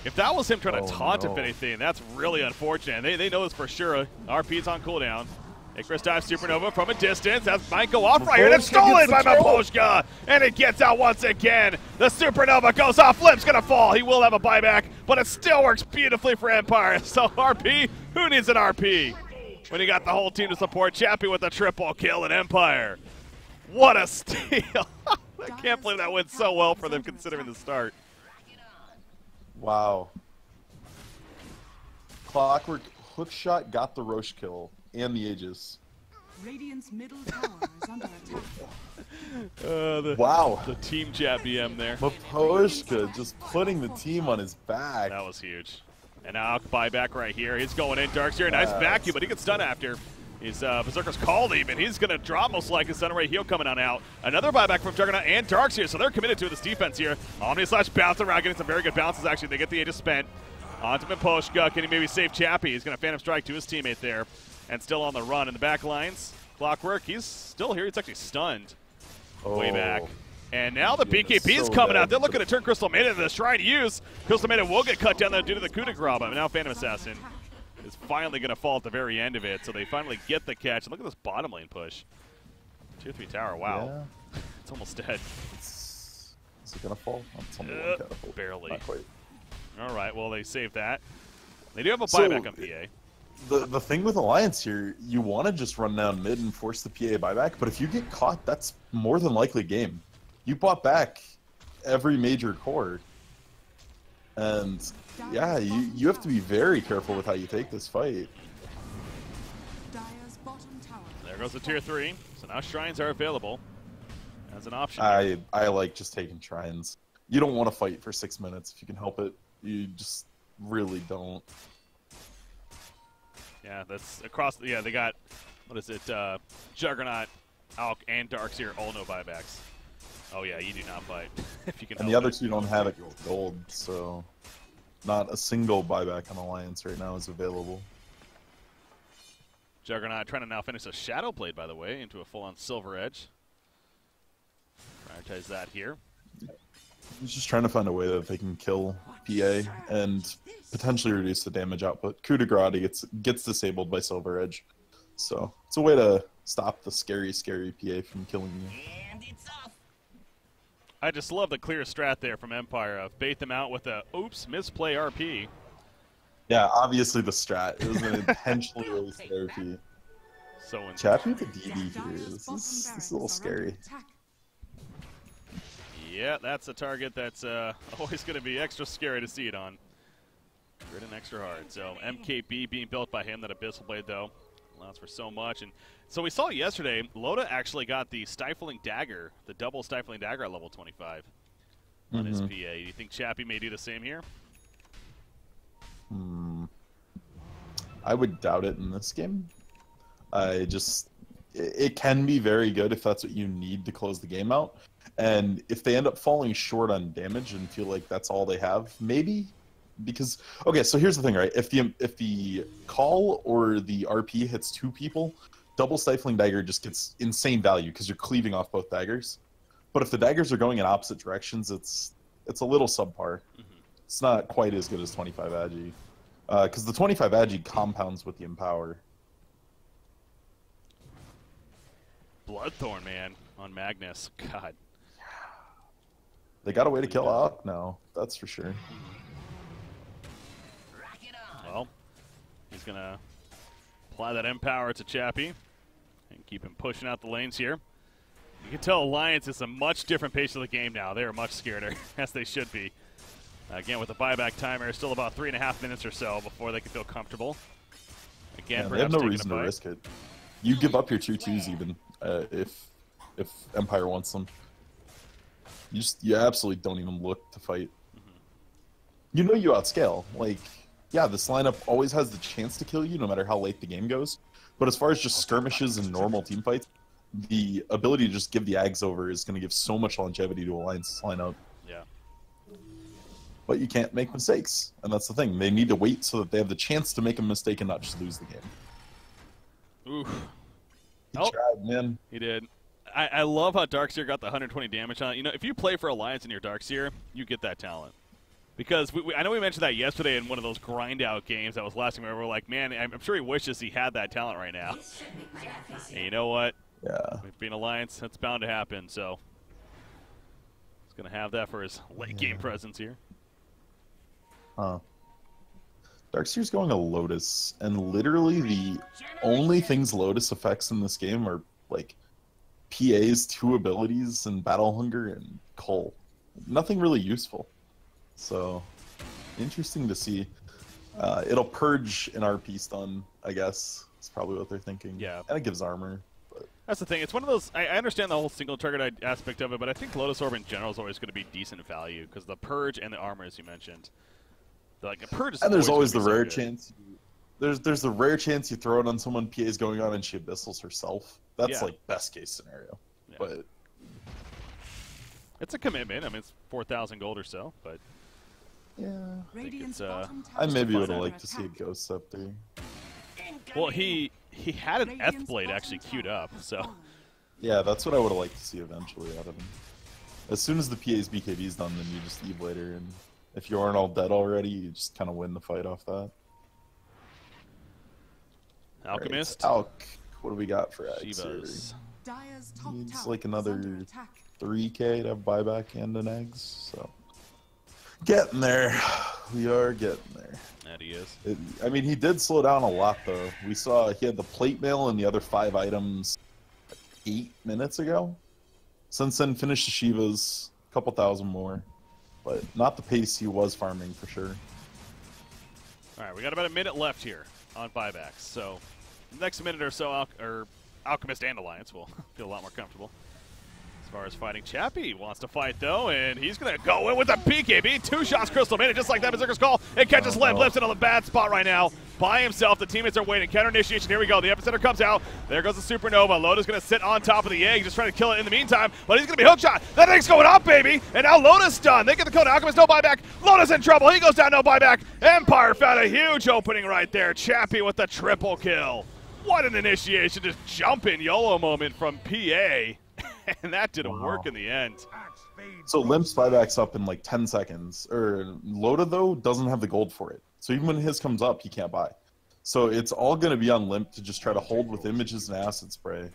If that was him trying to taunt, if anything, that's really unfortunate. They know this for sure. RP's on cooldown. Icarus dives Supernova from a distance. That might go off right here. It's stolen by Maposhka, and it gets out once again. The Supernova goes off. Flip's going to fall. He will have a buyback, but it still works beautifully for Empire. So RP, who needs an RP when you got the whole team to support? Chappie with a triple kill in Empire. What a steal. I can't believe that went so well for them considering the start. Wow. Clockwork hookshot got the Roche kill and the Aegis. Radiant's middle tower is under attack. Wow. The team chat BM there. Maposhka just putting the team on his back. That was huge. And now buyback right here. He's going in. Darkseer, nice vacuum, but he gets stunned after. He's Berserker's called even. He's going to drop most likely. Stun Ray Heal coming on out. Another buyback from Juggernaut and Darkseer, so they're committed to this defense here. Omni Slash bouncing around, getting some very good bounces actually. They get the Aegis spent. On to Maposhka. Can he maybe save Chappie? He's going to Phantom Strike to his teammate there. And still on the run in the back lines. Clockwork, he's still here. He's actually stunned way back. And now the BKB is coming out. They're looking to turn Crystal Maiden into the Shrine Use. Crystal Maiden will get cut down there due to the coup de grace. But now Phantom Assassin is finally going to fall at the very end of it. So they finally get the catch. And look at this bottom lane push. Tier 3 tower, wow. Yeah. It's almost dead. Is it going to fall? Barely. Not quite. All right, well, they saved that. They do have a buyback on PA. The thing with Alliance here, you want to just run down mid and force the PA buyback, but if you get caught, that's more than likely game. You bought back every major core. And yeah, you have to be very careful with how you take this fight. There goes the tier 3. So now shrines are available as an option. I like just taking shrines. You don't want to fight for 6 minutes if you can help it. You just really don't. Yeah, that's across. Yeah, they got, what is it? Juggernaut, Alk, and Darkseer all no buybacks. Oh yeah, you do not fight if you can. And the other two don't have it gold, so not a single buyback on Alliance right now is available. Juggernaut trying to now finish a Shadow Blade, by the way, into a full-on Silver Edge. Prioritize that here. He's just trying to find a way that they can kill PA and potentially reduce the damage output. Coup de grace gets disabled by Silver Edge. So it's a way to stop the scary PA from killing you. And it's off. I just love the clear strat there from Empire of bait them out with a oops, misplay RP. Yeah, obviously the strat. It was an intentionally waste RP. So Chappie with the DD here. This is a little scary. Yeah, that's a target that's always going to be extra scary to see it on. Grid and extra hard. So MKB being built by him. That Abyssal Blade, though, allows for so much. And so we saw yesterday, Loda actually got the Stifling Dagger, the double Stifling Dagger at level 25 on his PA. Do you think Chappie may do the same here? I would doubt it in this game. It can be very good if that's what you need to close the game out. And if they end up falling short on damage and feel like that's all they have, maybe. because okay, so here's the thing, right? If the call or the RP hits 2 people, double stifling dagger just gets insane value because you're cleaving off both daggers. But if the daggers are going in opposite directions, it's a little subpar. It's not quite as good as 25 agi, because the 25 agi compounds with the empower. Bloodthorn, man, on Magnus. God. They got a way to kill out now, that's for sure. Well, he's going to apply that empower to Chappie and keep him pushing out the lanes here. You can tell Alliance is a much different pace of the game now. They are much scareder, as they should be. Again, with the buyback timer, still about 3.5 minutes or so before they can feel comfortable. Again, Yeah, they have no reason to risk it. You give up your tier 2s even if Empire wants them. You absolutely don't even look to fight. You know you outscale. Like, yeah, this lineup always has the chance to kill you no matter how late the game goes. But as far as just skirmishes and normal team fights, the ability to just give the Ags over is going to give so much longevity to Alliance's lineup. Yeah. But you can't make mistakes, and that's the thing. They need to wait so that they have the chance to make a mistake and not just lose the game. Oof. He tried, man. He did. I love how Darkseer got the 120 damage on it. You know, if you play for Alliance in your Darkseer, you get that talent. Because I know we mentioned that yesterday in one of those grind-out games that was lasting where we were like, man, I'm sure he wishes he had that talent right now. And you know what? Yeah. Being Alliance, that's bound to happen, so he's going to have that for his late-game presence here. Huh. Darkseer's going a Lotus, and literally the only things Lotus affects in this game are, like, PA's 2 abilities and Battle Hunger and Cull. Nothing really useful. So, interesting to see. It'll purge an RP stun, I guess. That's probably what they're thinking. Yeah. And it gives armor. But That's the thing. It's one of those. I understand the whole single target aspect of it, but I think Lotus Orb in general is always going to be decent value because the purge and the armor, as you mentioned. Like, a purge is and there's always the gonna be so rare good. chance. There's the rare chance you throw it on someone PA's going on and she abyssals herself. That's Yeah. like best case scenario. Yeah. But It's a commitment. I mean, it's 4,000 gold or so, but yeah, Radiant's it's, bottom I tower maybe is would have under liked to see a attack. ghost up there. well, he had an Radiant's F-Blade bottom actually queued tower up, has so fallen. Yeah, that's what I would have liked to see eventually out of him. As soon as the PA's BKB's done, then you just Eve later, and if you aren't all dead already, you just kind of win the fight off that. Alchemist, Right, Alk, what do we got for Ags Shivas. Dire's top Needs tower like is another under attack. 3k to have buyback and an eggs, so getting there. We are getting there. That he is. I mean, he did slow down a lot though. We saw he had the plate mail and the other 5 items 8 minutes ago. Since then, finished the Shivas, a couple thousand more, but not the pace he was farming for sure. All right, we got about a minute left here on buybacks, so next minute or so, Alchemist and Alliance will feel a lot more comfortable. As far as fighting, Chappie wants to fight though, and he's gonna go in with a BKB. 2 shots, Crystal made it just like that. Berserker's Call. It catches Limp. Limp's in a bad spot right now by himself. The teammates are waiting. Counter initiation. Here we go. The epicenter comes out. There goes the Supernova. Loda's gonna sit on top of the egg, just trying to kill it in the meantime. But he's gonna be hookshot. That egg's going up, baby. And now Loda's done. They get the code. Alchemist no buyback. Loda's in trouble. He goes down, no buyback. Empire found a huge opening right there. Chappie with the triple kill. What an initiation! Just jumping YOLO moment from PA. And that didn't work in the end. So Limp's buyback's up in like 10 seconds. Loda though doesn't have the gold for it. So even when his comes up, he can't buy. So it's all going to be on Limp to just try to hold with images and acid spray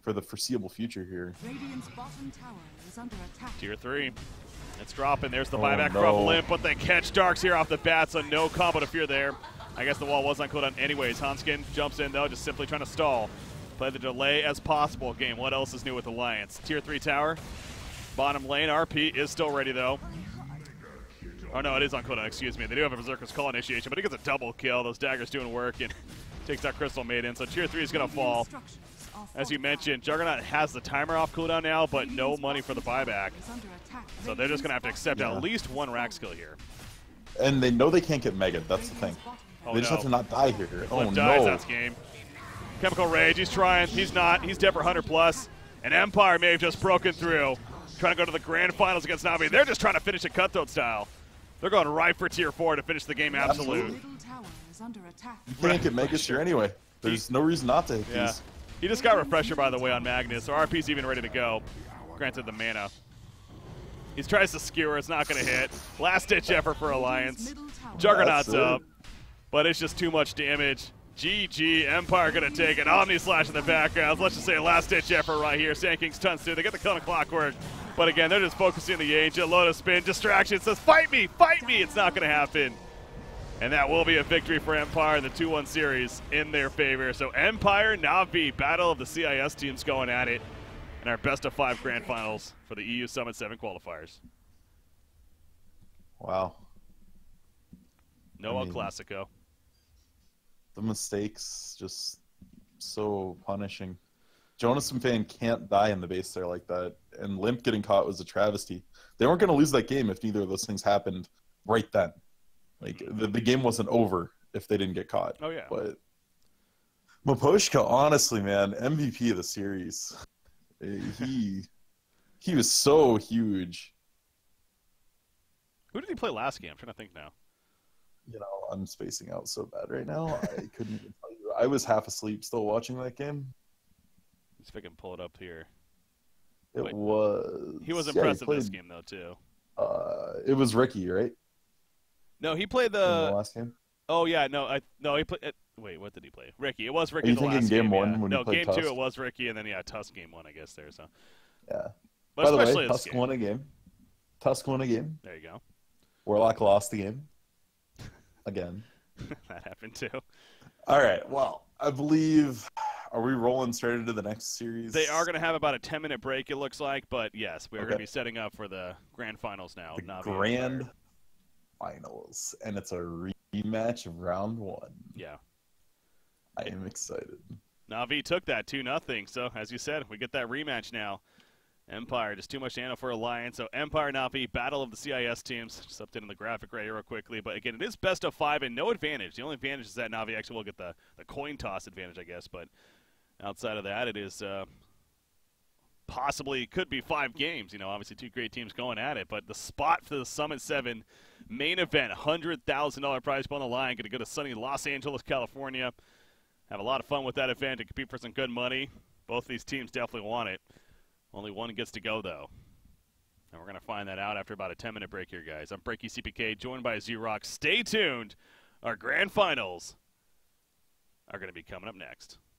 for the foreseeable future here. Radiant's bottom tower is under attack. Tier 3. It's dropping. There's the Oh, buyback no. from Limp, but they catch Darks here off the bat, so no combo to fear there. I guess the wall was on cooldown anyways. Hanskin jumps in, though, just simply trying to stall. Play the delay as possible game. What else is new with Alliance? Tier 3 tower. Bottom lane. RP is still ready, though. Oh, no, it is on cooldown. Excuse me. They do have a Berserker's Call initiation, but he gets a double kill. Those daggers doing work and takes that Crystal Maiden. So Tier 3 is going to fall. As you mentioned, Juggernaut has the timer off cooldown now, but no money for the buyback. So they're just going to have to accept at least 1 rack skill here. And they know they can't get Mega. That's the thing. Oh, They just no. have to not die here. If Oh Limp dies, no. that's game. Chemical Rage, he's trying. He's not. He's dead for 100 plus. And Empire may have just broken through. Trying to go to the grand finals against Navi. They're just trying to finish it cutthroat style. They're going right for tier 4 to finish the game absolute. Middle tower is under attack. You can't get Mega Shear anyway. There's no reason not to hit Yeah. these. He just got Refresher, by the way, on Magnus, so RP's even ready to go. Granted the mana. He tries to skewer, it's not going to hit. Last-ditch effort for Alliance. Middle tower. Juggernaut's That's it. up, but it's just too much damage. GG, Empire going to take an Omni Slash in the background. Let's just say a last-ditch effort right here. Sand King's Tons too. They get the Cone of Clockwork, but again, they're just focusing on the Angel. Lotus Spin, distraction, says, fight me, fight me. It's not going to happen. And that will be a victory for Empire in the 2-1 series in their favor. So Empire, Na'Vi, battle of the CIS teams going at it in our best-of-5 grand finals for the EU Summit 7 qualifiers. Wow. No El Clasico. The mistakes just so punishing. Jonas and Fan can't die in the base there like that, and Limp getting caught was a travesty. They weren't going to lose that game if neither of those things happened right then. Like, the game wasn't over if they didn't get caught. Oh, yeah. But Maposhka, honestly, man, MVP of the series. He was so huge. Who did he play last game? I'm trying to think now. You know, I'm spacing out so bad right now. I couldn't even tell you. I was half asleep still watching that game. Let's see if I can pull it up here. It Wait. was. He was yeah, impressive played, this game, though, too. It was Ricky, right? No, he played In the the. last game. Oh yeah, no, he played. Wait, what did he play? Ricky. It was Ricky. Are you the thinking last game game. one Yeah. when no, he played game Tusk? 2 it was Ricky, and then Tusk game 1, I guess there. So. Yeah. But By the especially way, this Tusk game. won a game. Tusk won a game. There you go. Warlock lost the game. Again. That happened too. All right. Well, I believe. Are we rolling straight into the next series? They are going to have about a 10-minute break, it looks like, but yes, we are going to Okay. be setting up for the grand finals now. the Na'Vi grand Empire. finals, and it's a rematch of round 1. Yeah. I am excited. Na'Vi took that 2-0, so as you said, we get that rematch now. Empire, just too much mana for Alliance. So Empire, Na'Vi, battle of the CIS teams. Just updating the graphic right here real quickly. But again, it is best of 5 and no advantage. The only advantage is that Na'Vi actually will get the coin toss advantage, I guess. But outside of that, it is possibly could be 5 games. You know, obviously 2 great teams going at it. But the spot for the Summit 7 main event, $100,000 prize on the line. Going to go to sunny Los Angeles, California. Have a lot of fun with that event to compete for some good money. Both these teams definitely want it. Only one gets to go, though. And we're going to find that out after about a 10-minute break here, guys. I'm Breaky CPK, joined by Z-Rock. Stay tuned. Our grand finals are going to be coming up next.